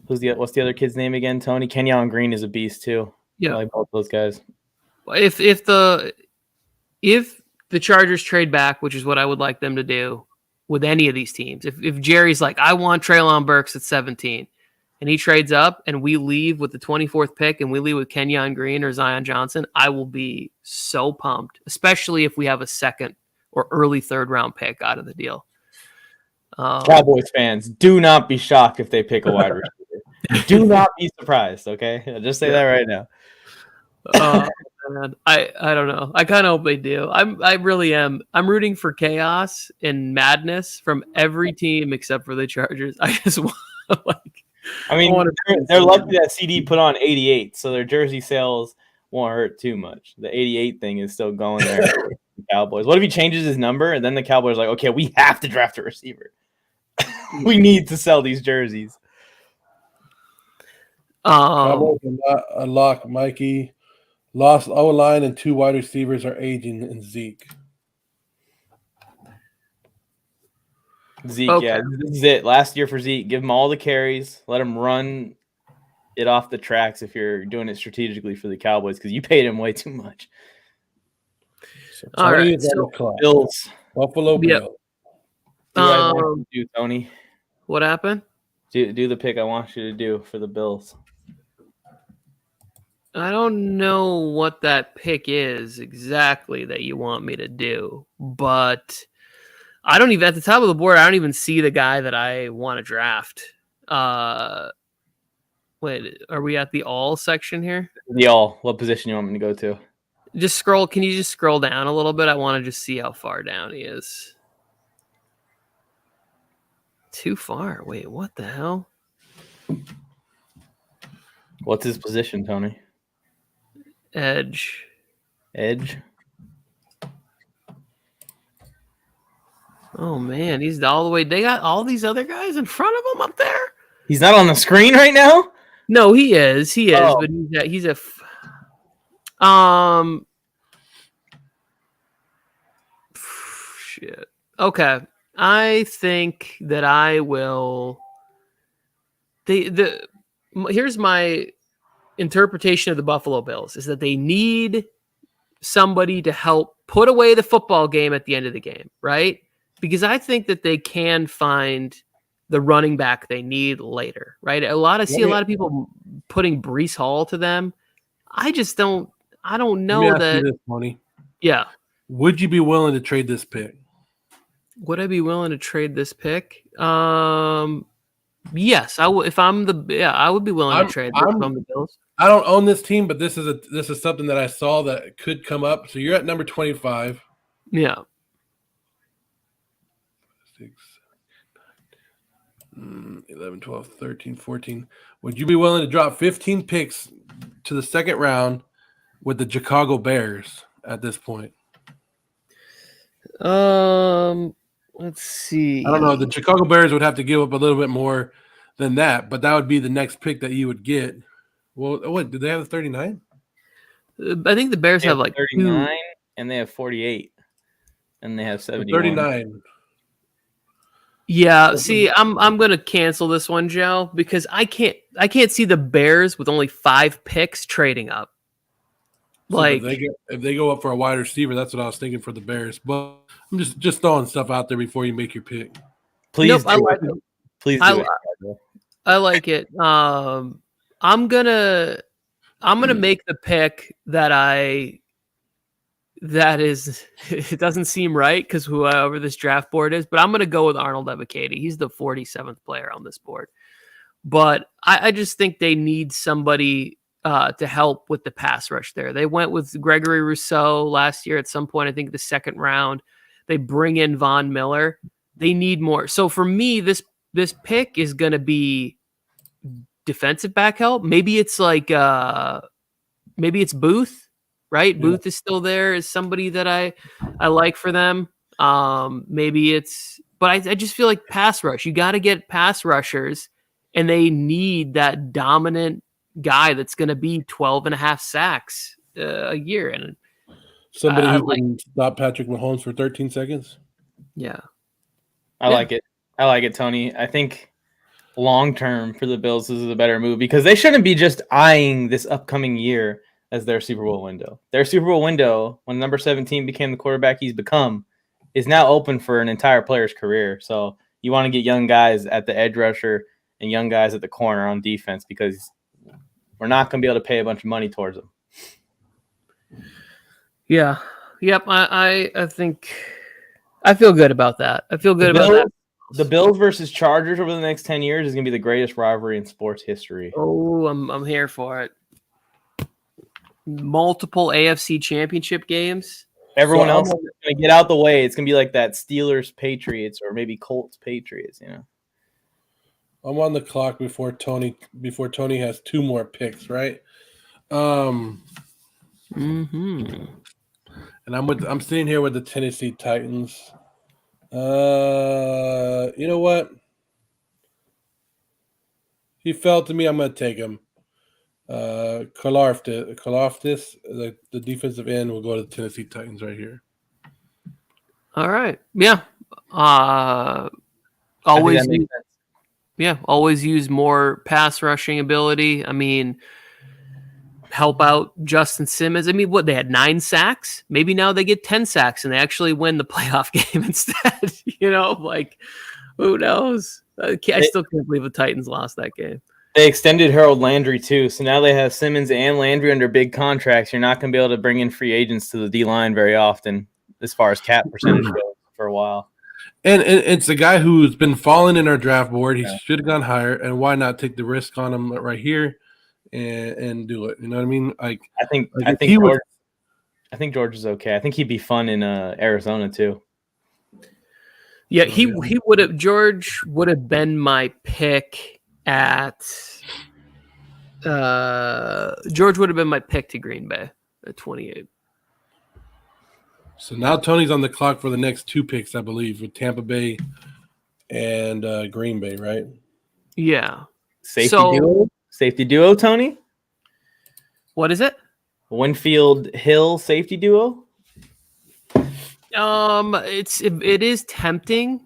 what's the other kid's name again? Tony Kenyon Green is a beast too. Yeah, I like both those guys. If the Chargers trade back, which is what I would like them to do with any of these teams, if Jerry's like, I want Treylon Burks at 17, and he trades up and we leave with the 24th pick and we leave with Kenyon Green or Zion Johnson, I will be so pumped, especially if we have a second or early 3rd round pick out of the deal. Cowboys fans, do not be shocked if they pick a wide receiver. Do not be surprised, okay? I'll just say that right now. Man, I don't know. I kind of hope they do. I really am. I'm rooting for chaos and madness from every team except for the Chargers. I just want they're lucky that CD put on 88, so their jersey sales won't hurt too much. The 88 thing is still going there. The Cowboys. What if he changes his number and then the Cowboys are like, okay, we have to draft a receiver. We need to sell these jerseys. Cowboys are not a lock, Mikey. Lost O-line and 2 wide receivers are aging in Zeke. Zeke, yeah, this is it. Last year for Zeke. Give him all the carries. Let him run it off the tracks if you're doing it strategically for the Cowboys because you paid him way too much. So all right, so Bills. Buffalo Bills. Do what I want you to do, Tony. What happened? Do the pick I want you to do for the Bills. I don't know what that pick is exactly that you want me to do, but I don't even, at the top of the board, I don't even see the guy that I want to draft. Wait, are we at the all section here? The all. What position you want me to go to? Just scroll. Can you just scroll down a little bit? I want to just see how far down he is. Too far. Wait, what the hell? What's his position, Tony? Edge. Oh man, he's all the way. They got all these other guys in front of him up there. He's not on the screen right now. No, he is. But he's a. Shit. Okay, I think that I will. Here's my interpretation of the Buffalo Bills is that they need somebody to help put away the football game at the end of the game, right? Because I think that they can find the running back they need later, right? I see a lot of people putting Breece Hall to them. I don't know that. This, Tony. Yeah. Would you be willing to trade this pick? Would I be willing to trade this pick? Yes, I would. If I'm I would be willing to trade this from the Bills. I don't own this team, but this is something that I saw that could come up. So you're at number 25. Yeah. 6, 11, 12, 13, 14. Would you be willing to drop 15 picks to the second round with the Chicago Bears at this point? Let's see. I don't know. The Chicago Bears would have to give up a little bit more than that, but that would be the next pick that you would get. Well, what did they have? 39? I think the Bears have like 39, and they have 48, and they have 71. 39. Yeah. See, I'm gonna cancel this one, Joe, because I can't see the Bears with only 5 picks trading up. So like if they go up for a wide receiver, that's what I was thinking for the Bears. But I'm just throwing stuff out there before you make your pick. Please, I like it. Please do it. I like it. I'm gonna make the pick that is it doesn't seem right because whoever this draft board is, but I'm gonna go with Arnold Ebiketie. He's the 47th player on this board. But I just think they need somebody to help with the pass rush there. They went with Gregory Rousseau last year at some point, I think the second round. They bring in Von Miller. They need more. So for me, this pick is going to be defensive back help. Maybe it's like maybe it's Booth, right? Yeah. Booth is still there as somebody that I like for them. Maybe it's, but I just feel like pass rush. You got to get pass rushers, and they need that dominant guy that's going to be 12 and a half sacks a year. And somebody who can stop Patrick Mahomes for 13 seconds. Yeah. I like it. I like it, Tony. I think long-term for the Bills, this is a better move because they shouldn't be just eyeing this upcoming year as their Super Bowl window. Their Super Bowl window, when number 17 became the quarterback he's become, is now open for an entire player's career. So you want to get young guys at the edge rusher and young guys at the corner on defense because we're not going to be able to pay a bunch of money towards them. Yeah. Yep. I think I feel good about that. I feel good about that. The Bills versus Chargers over the next 10 years is going to be the greatest rivalry in sports history. Oh, I'm here for it. Multiple AFC championship games. Everyone else is going to get out the way. It's going to be like that Steelers Patriots or maybe Colts Patriots, I'm on the clock before Tony has 2 more picks, right? And I'm sitting here with the Tennessee Titans. You know what? He fell to me. I'm going to take him. Karlaftis, the defensive end, will go to the Tennessee Titans right here. All right. Yeah. Always use more pass rushing ability. I mean, help out Justin Simmons. I mean, they had 9 sacks. Maybe now they get 10 sacks and they actually win the playoff game instead. Who knows? I still can't believe the Titans lost that game. They extended Harold Landry too, so now they have Simmons and Landry under big contracts. You're not going to be able to bring in free agents to the D-line very often as far as cap percentage goes for a while. And it's a guy who's been falling in our draft board. He should have gone higher, and why not take the risk on him right here and do it? You know what I mean? I think George is okay. I think he'd be fun in Arizona too. Yeah, George would have been my pick George would have been my pick to Green Bay at 28. So now Tony's on the clock for the next 2 picks, I believe, with Tampa Bay and Green Bay, right? Yeah. Safety duo, Tony? What is it? Winfield Hill safety duo? It is tempting.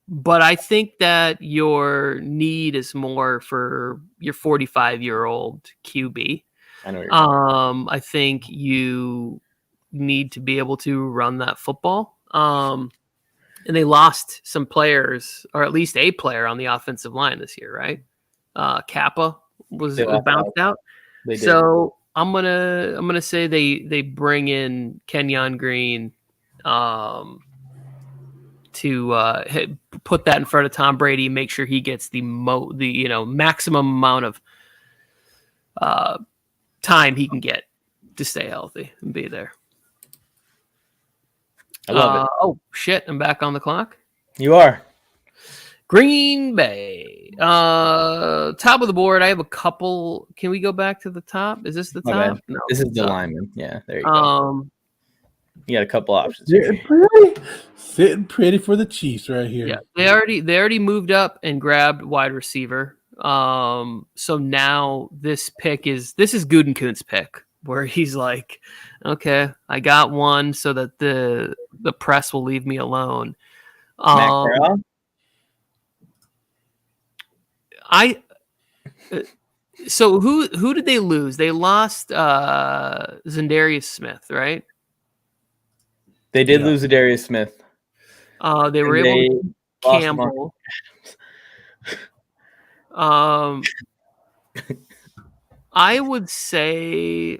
But I think that your need is more for your 45-year-old QB. I know what you're talking. I think you need to be able to run that football. And they lost some players, or at least a player on the offensive line this year, right? Kappa was bounced out. So I'm gonna say they bring in Kenyon Green to put that in front of Tom Brady, make sure he gets the maximum amount of time he can get to stay healthy and be there. I love it. Oh shit! I'm back on the clock. You are. Green Bay, top of the board. I have a couple. Can we go back to the top? Is this the top? No, this is the lineman. Yeah, there you go. You got a couple options. Sitting pretty for the Chiefs right here. Yeah, they already moved up and grabbed wide receiver. So now this is Gutekunst's pick, where he's like, okay, I got one, so that the press will leave me alone. So who did they lose? They lost Za'Darius Smith, right? They did lose Za'Darius Smith. They were able to Campbell. I would say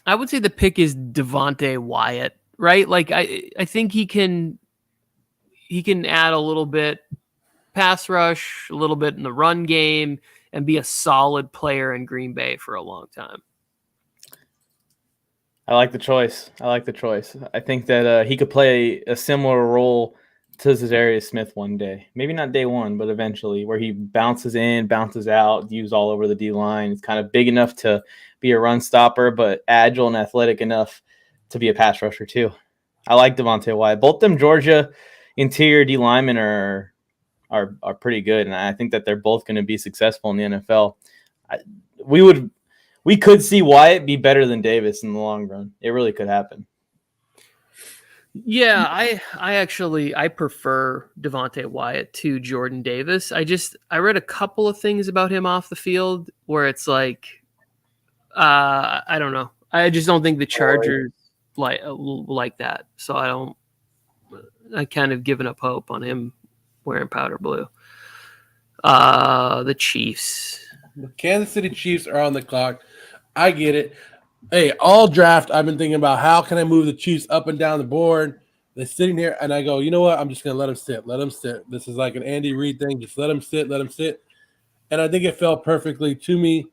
the pick is Devontae Wyatt, right? Like I think he can add a little bit pass rush, a little bit in the run game, and be a solid player in Green Bay for a long time. I like the choice. I think that he could play a similar role to Za'Darius Smith one day. Maybe not day one, but eventually, where he bounces in, bounces out, used all over the D-line. It's kind of big enough to be a run stopper, but agile and athletic enough to be a pass rusher too. I like Devontae Wyatt. Both them Georgia interior D linemen are pretty good, and I think that they're both going to be successful in the NFL. We could see Wyatt be better than Davis in the long run. It really could happen. Yeah, I prefer Devontae Wyatt to Jordan Davis. I read a couple of things about him off the field where it's like, I don't know. I just don't think the Chargers like that. So I kind of given up hope on him wearing powder blue. The Chiefs. The Kansas City Chiefs are on the clock. I get it. Hey, all draft, I've been thinking about how can I move the Chiefs up and down the board. They're sitting here, and I go, you know what? I'm just going to let him sit. Let him sit. This is like an Andy Reid thing. Just let him sit. Let him sit. And I think it fell perfectly to me.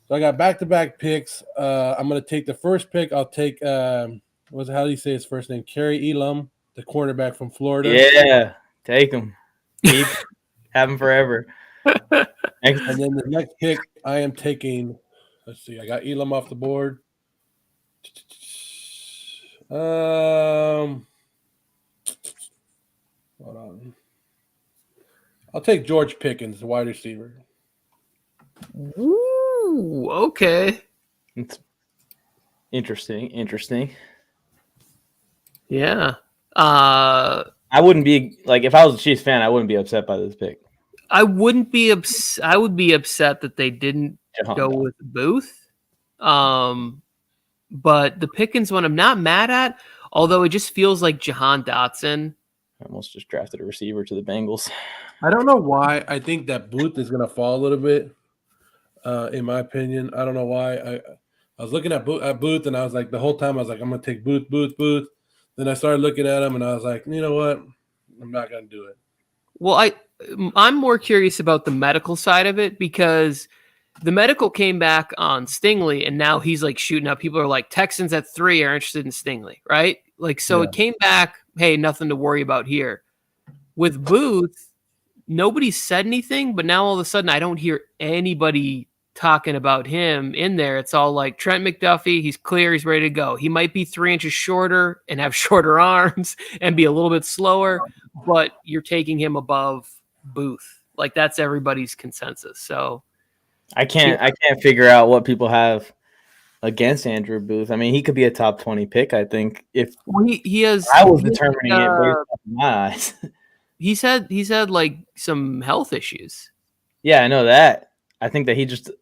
So I got back-to-back picks. I'm going to take the first pick. I'll take how do you say his first name? Kerry Elam, the cornerback from Florida. Yeah, take him. Have him forever. And then the next pick, I am taking. Let's see. I got Elam off the board. Hold on. I'll take George Pickens, the wide receiver. Ooh, okay. It's interesting. Yeah. I wouldn't be like, if I was a Chiefs fan, I wouldn't be upset by this pick. I wouldn't be upset. I would be upset that they didn't go with Booth. But the Pickens one, I'm not mad at, although it just feels like Jahan Dotson. I almost just drafted a receiver to the Bengals. I don't know why. I think that Booth is going to fall a little bit, in my opinion. I don't know why. I was looking at Booth, and I was like, the whole time I was like, I'm going to take Booth. Then I started looking at him, and I was like, you know what? I'm not going to do it. Well, I'm more curious about the medical side of it, because the medical came back on Stingley, and now he's like shooting up. People are like, Texans at 3 are interested in Stingley, right? Like, so It came back, hey, nothing to worry about here. With Booth, nobody said anything, but now all of a sudden I don't hear anybody talking about him in there. It's all like Trent McDuffie, he's clear, he's ready to go. He might be 3 inches shorter and have shorter arms and be a little bit slower, but you're taking him above Booth. Like, that's everybody's consensus. So I can't figure out what people have against Andrew Booth. I mean, he could be a top 20 pick, I think. If he has, I was determining it based on my eyes. He's had like some health issues. Yeah, I know that. I think that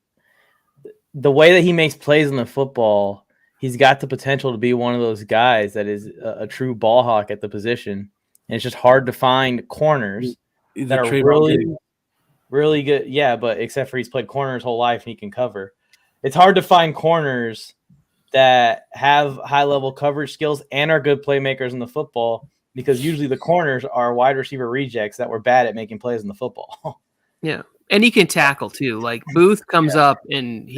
the way that he makes plays in the football, he's got the potential to be one of those guys that is a true ball hawk at the position. And it's just hard to find corners that are really good. Yeah, but except for he's played corner his whole life and he can cover. It's hard to find corners that have high-level coverage skills and are good playmakers in the football, because usually the corners are wide receiver rejects that were bad at making plays in the football. Yeah. And he can tackle too. Like, Booth comes up and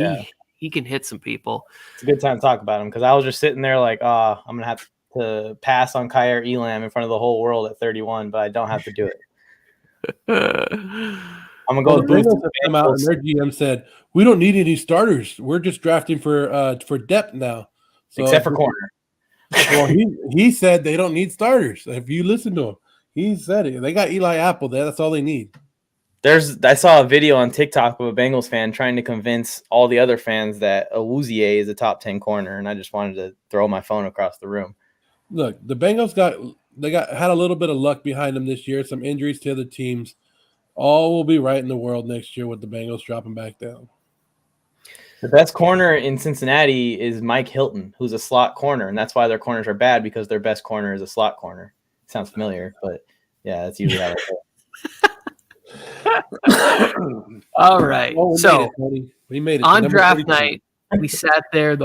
he can hit some people. It's a good time to talk about him, because I was just sitting there like, I'm going to have to pass on Kyer Elam in front of the whole world at 31, but I don't have to do it. I'm going to go with Booth. Came out and their GM said, we don't need any starters. We're just drafting for depth now. So except for corner. Well, he said they don't need starters. If you listen to him, he said it. They got Eli Apple there. That's all they need. I saw a video on TikTok of a Bengals fan trying to convince all the other fans that Awuzie is a top 10 corner, and I just wanted to throw my phone across the room. Look, the Bengals had a little bit of luck behind them this year, some injuries to other teams. All will be right in the world next year with the Bengals dropping back down. The best corner in Cincinnati is Mike Hilton, who's a slot corner, and that's why their corners are bad, because their best corner is a slot corner. Sounds familiar, but yeah, that's usually how it All right. We made it on draft night. He sat there in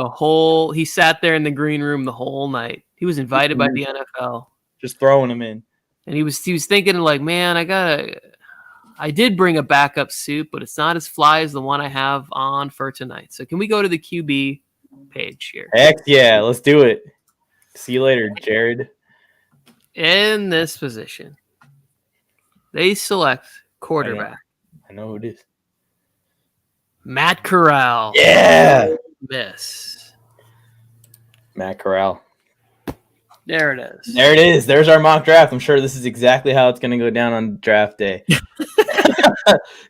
the green room the whole night. He was invited by the NFL. Just throwing him in. And he was thinking like, man, I did bring a backup suit, but it's not as fly as the one I have on for tonight. So can we go to the QB page here? Heck yeah, let's do it. See you later, Jared. In this position, they select quarterback. I know who it is. Matt Corral. Yeah. Matt Corral. There it is. There it is. There's our mock draft. I'm sure this is exactly how it's going to go down on draft day.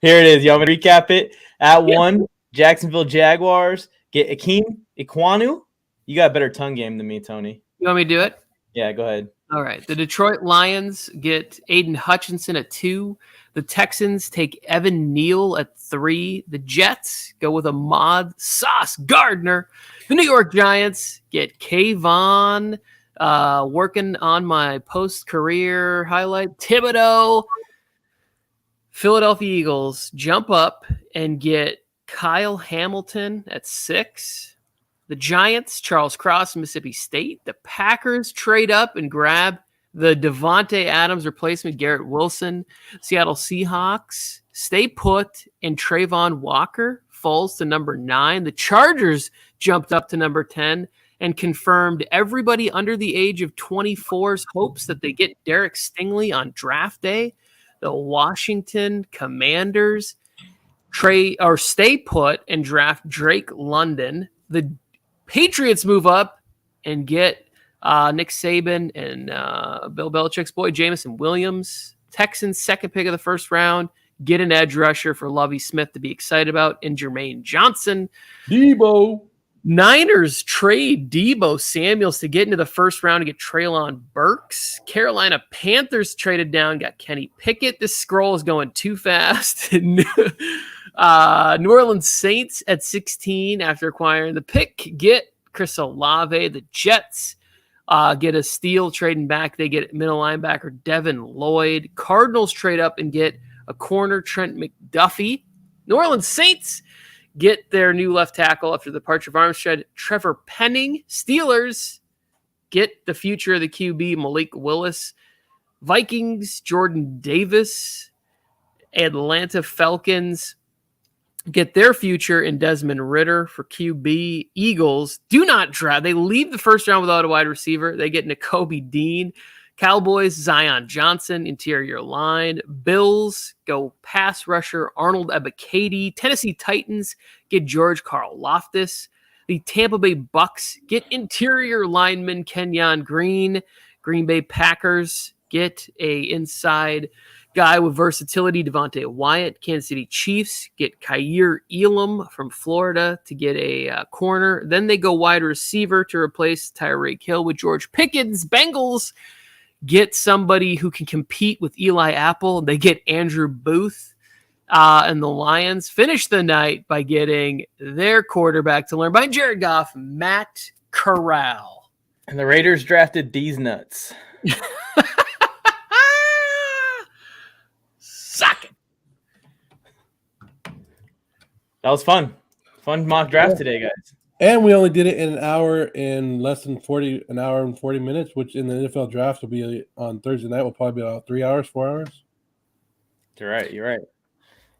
Here it is. You want me to recap it? At 1, Jacksonville Jaguars get Akeem Ikwanu. You got a better tongue game than me, Tony. You want me to do it? Yeah, go ahead. All right. The Detroit Lions get Aiden Hutchinson at 2. The Texans take Evan Neal at 3. The Jets go with Ahmad Sauce Gardner. The New York Giants get Kayvon, working on my post-career highlight, Thibodeau. Philadelphia Eagles jump up and get Kyle Hamilton at 6. The Giants, Charles Cross, Mississippi State. The Packers trade up and grab the Devontae Adams replacement, Garrett Wilson. Seattle Seahawks stay put, and Trayvon Walker falls to number 9. The Chargers jumped up to number 10 and confirmed everybody under the age of 24's hopes that they get Derek Stingley on draft day. The Washington Commanders stay put and draft Drake London. The Patriots move up and get Nick Saban and Bill Belichick's boy, Jameson Williams. Texans, second pick of the first round, get an edge rusher for Lovie Smith to be excited about in Jermaine Johnson. Debo. Niners trade Debo Samuels to get into the first round to get Treylon Burks. Carolina Panthers traded down, got Kenny Pickett. This scroll is going too fast. New Orleans Saints at 16 after acquiring the pick get Chris Olave. The Jets get a steal trading back. They get middle linebacker Devin Lloyd. Cardinals trade up and get a corner Trent McDuffie. New Orleans Saints get their new left tackle after the departure of Armstead, Trevor Penning. Steelers get the future of the QB, Malik Willis. Vikings, Jordan Davis. Atlanta Falcons get their future in Desmond Ridder for QB. Eagles do not draft. They leave the first round without a wide receiver. They get Nakobe Dean. Cowboys, Zion Johnson, interior line. Bills go pass rusher Arnold Ebiketie. Tennessee Titans get George Karlaftis. The Tampa Bay Bucks get interior lineman Kenyon Green. Green Bay Packers get a inside guy with versatility, Devontae Wyatt. Kansas City Chiefs get Kaiir Elam from Florida to get a corner. Then they go wide receiver to replace Tyreek Hill with George Pickens. Bengals get somebody who can compete with Eli Apple. They get Andrew Booth. And the Lions finish the night by getting their quarterback to learn by Jared Goff, Matt Corral. And the Raiders drafted these nuts. Suck it. That was fun. Fun mock draft today, guys. And we only did it in an hour and 40 minutes, which in the NFL draft will be on Thursday night. Will probably be about 3 hours, 4 hours. You're right.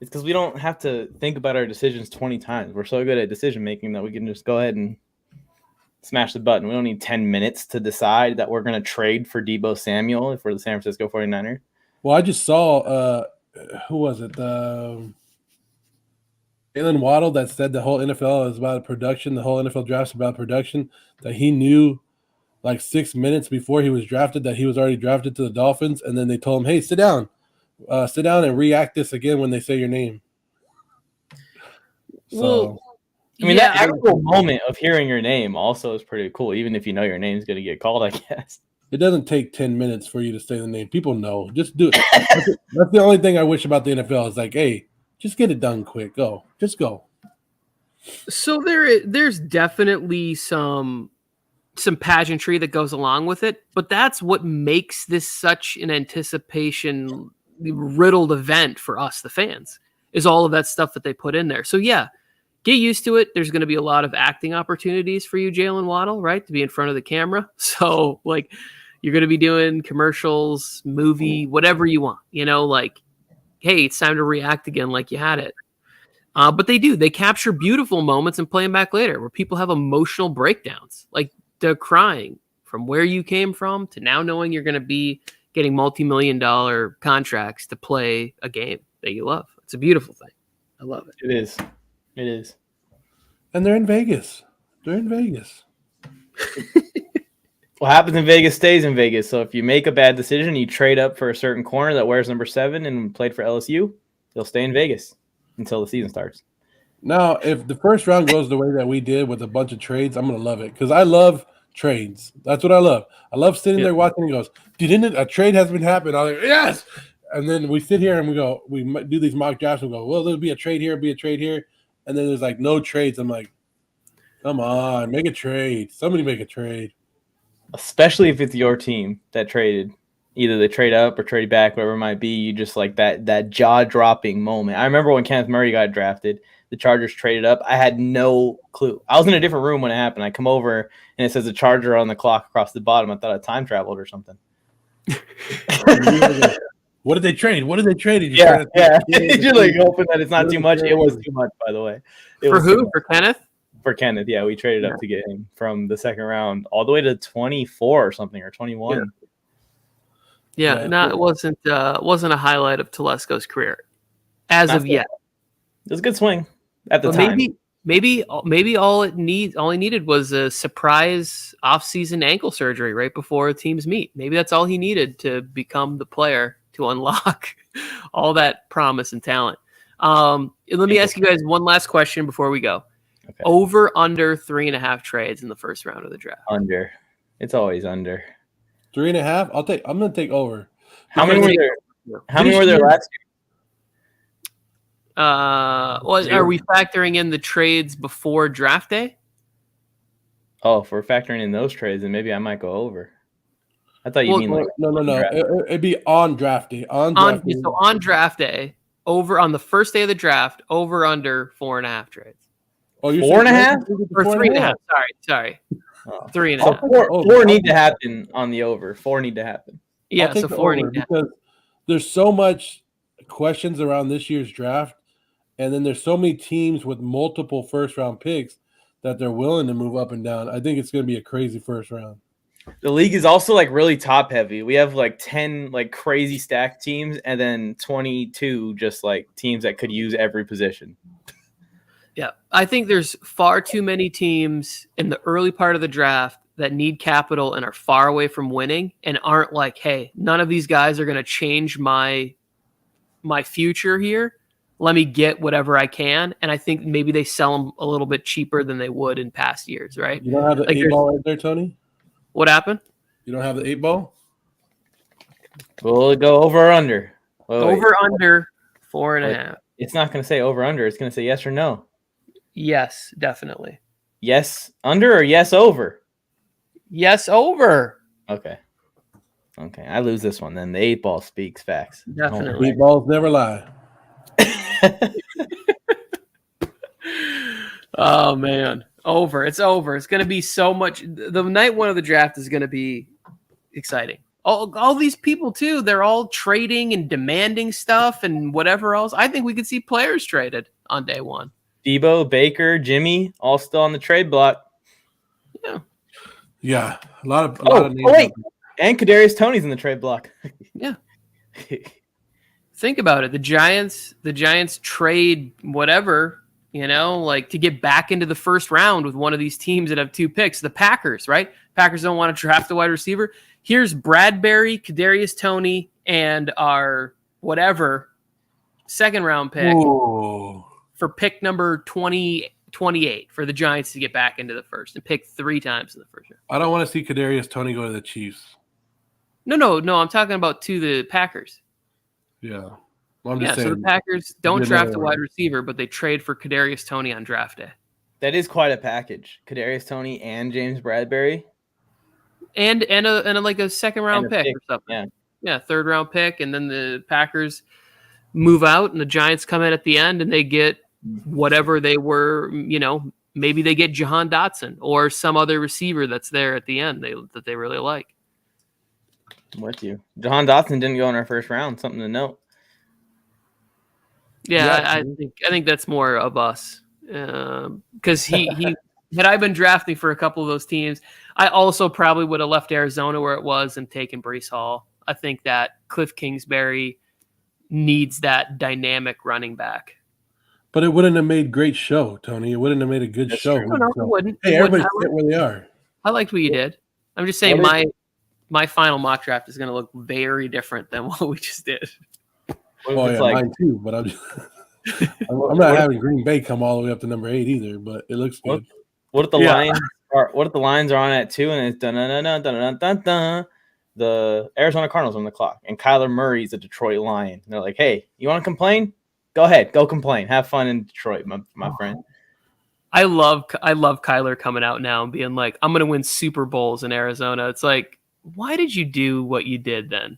It's because we don't have to think about our decisions 20 times. We're so good at decision making that we can just go ahead and smash the button. We don't need 10 minutes to decide that we're going to trade for Debo Samuel if we're the San Francisco 49ers. Well, I just saw, who was it? Jalen Waddle that said the whole NFL is about production. The whole NFL draft is about production. That he knew like 6 minutes before he was drafted that he was already drafted to the Dolphins. And then they told him, hey, sit down and react this again when they say your name. So, Well, I mean, that actual moment of hearing your name also is pretty cool, even if you know your name's going to get called, I guess. it doesn't take 10 minutes for you to say the name. People know. Just do it. That's the only thing I wish about the NFL is like, hey, just get it done quick. Go. Just go. So there's definitely some pageantry that goes along with it, but that's what makes this such an anticipation riddled event for us, the fans, is all of that stuff that they put in there. So yeah, get used to it. There's going to be a lot of acting opportunities for you, Jalen Waddle, right? To be in front of the camera. So like you're going to be doing commercials, movie, whatever you want, like, hey, it's time to react again like you had it. But they capture beautiful moments and play them back later where people have emotional breakdowns, like they're crying from where you came from to now knowing you're going to be getting multi-million-dollar contracts to play a game that you love. It's a beautiful thing. I love it. It is. And they're in Vegas. What happens in Vegas stays in Vegas. So if you make a bad decision, you trade up for a certain corner that wears number 7 and played for LSU, he'll stay in Vegas until the season starts. Now, if the first round goes the way that we did with a bunch of trades, I'm going to love it because I love trades. That's what I love. I love sitting there watching and goes, dude, a trade has been happening. I'm like, yes. And then we sit here and we do these mock drafts and go, well, there'll be a trade here, And then there's like no trades. I'm like, come on, make a trade. Somebody make a trade. Especially if it's your team that traded. Either they trade up or trade back, whatever it might be. You just like that jaw-dropping moment. I remember when Kenneth Murray got drafted, the Chargers traded up. I had no clue. I was in a different room when it happened. I come over and it says a Charger on the clock across the bottom. I thought I time traveled or something. What did they trade? Yeah. You're like hoping that it's not too much. It was too much, by the way. For who? For Kenneth? For Kenneth, yeah. We traded up to get him from the second round all the way to 24 or something, or 21. Yeah, no, it wasn't a highlight of Telesco's career as of yet. It was a good swing at the time. Maybe all he needed was a surprise off-season ankle surgery right before teams meet. Maybe that's all he needed to become the player to unlock all that promise and talent. Let me ask you guys one last question before we go. Okay. Over under 3.5 trades in the first round of the draft. Under. It's always under. 3.5. I'm going to take over. How many were there? How many were there last year? Are we factoring in the trades before draft day? Oh, if we're factoring in those trades, then maybe I might go over. I thought you mean like no. It'd be on draft day. So on draft day, over on the first day of the draft, over under 4.5 trades. Oh, you're 4.5 or 3.5? Sorry. 3.5. So four need to happen on the over. 4 need to happen. Yeah, so 4 need to happen. Because there's so much questions around this year's draft, and then there's so many teams with multiple first-round picks that they're willing to move up and down. I think it's going to be a crazy first round. The league is also like really top heavy. We have like 10 like crazy stacked teams, and then 22 just like teams that could use every position. Yeah, I think there's far too many teams in the early part of the draft that need capital and are far away from winning and aren't like, hey, none of these guys are going to change my future here. Let me get whatever I can. And I think maybe they sell them a little bit cheaper than they would in past years, right? You don't have the 8-ball right there, Tony? What happened? You don't have the 8-ball? Will it go over or under? Under 4.5. It's not going to say over under. It's going to say yes or no. Yes, definitely. Yes under or yes over? Yes over. Okay. I lose this one then. The 8-ball speaks facts. Definitely. 8-balls never lie. Oh man, over. It's over. It's going to be so much. The night one of the draft is going to be exciting. All these people too. They're all trading and demanding stuff and whatever else. I think we could see players traded on day one. Debo, Baker, Jimmy, all still on the trade block. Yeah, a lot of names. Wait, and Kadarius Toney's in the trade block. Yeah. Think about it. The Giants trade whatever, like to get back into the first round with one of these teams that have 2 picks. The Packers, right? Packers don't want to draft a wide receiver. Here's Bradbury, Kadarius Toney, and our whatever second round pick. Ooh. For pick number 28 for the Giants to get back into the first and pick 3 times in the first round. I don't want to see Kadarius Toney go to the Chiefs. No. I'm talking about to the Packers. Yeah. Well, I'm just saying. So the Packers don't draft a wide receiver, but they trade for Kadarius Toney on draft day. That is quite a package. Kadarius Toney and James Bradbury. And a second round pick or something. Yeah, third round pick, and then the Packers move out and the Giants come in at the end and they get whatever they were, maybe they get Jahan Dotson or some other receiver that's there at the end that they really like. I'm with you. Jahan Dotson didn't go in our first round, something to note. Yeah, I think that's more of us. Because he had I been drafting for a couple of those teams, I also probably would have left Arizona where it was and taken Breece Hall. I think that Cliff Kingsbury needs that dynamic running back. But it wouldn't have made great show, Tony. It wouldn't have made a good show. No, it wouldn't. Hey, everybody sit where they are. I liked what you did. I'm just saying my final mock draft is going to look very different than what we just did. Mine too. But I'm not having Green Bay come all the way up to number 8 either. But it looks good. What if the Lions are? What if the Lions are on at 2 and it's dun-dun-dun-dun-dun-dun-dun? The Arizona Cardinals on the clock and Kyler Murray's a Detroit Lion. And they're like, hey, you want to complain? Go ahead, go complain. Have fun in Detroit, my friend. I love Kyler coming out now and being like, I'm going to win Super Bowls in Arizona. It's like, why did you do what you did then?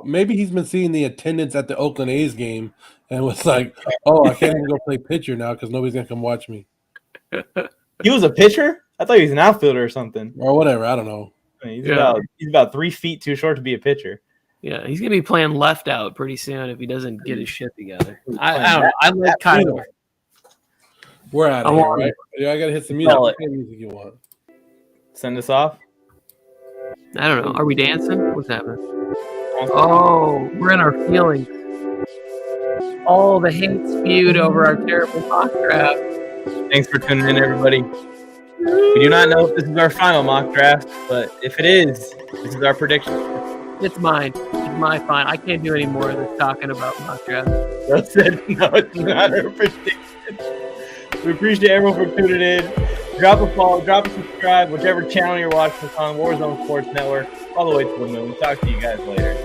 Maybe he's been seeing the attendance at the Oakland A's game and was like, "Oh, I can't even go play pitcher now because nobody's gonna come watch me." He was a pitcher? I thought he was an outfielder or something. Or whatever. I don't know. He's about 3 feet too short to be a pitcher. Yeah, he's gonna be playing left out pretty soon if he doesn't get his shit together. I don't know. I like Kyler. We're out of here, right? Yeah, I gotta hit some music. What kind of music you want? Send us off. I don't know. Are we dancing? What's happening? Oh, we're in our feelings. All the hate spewed over our terrible mock draft. Thanks for tuning in, everybody. We do not know if this is our final mock draft, but if it is, this is our prediction. It's mine. It's my fine. I can't do any more of this talking about mock draft. That said, no, it's not our prediction. We appreciate everyone for tuning in. Drop a follow, drop a subscribe, whichever channel you're watching us on, Warzone Sports Network, all the way to the moon. Talk to you guys later.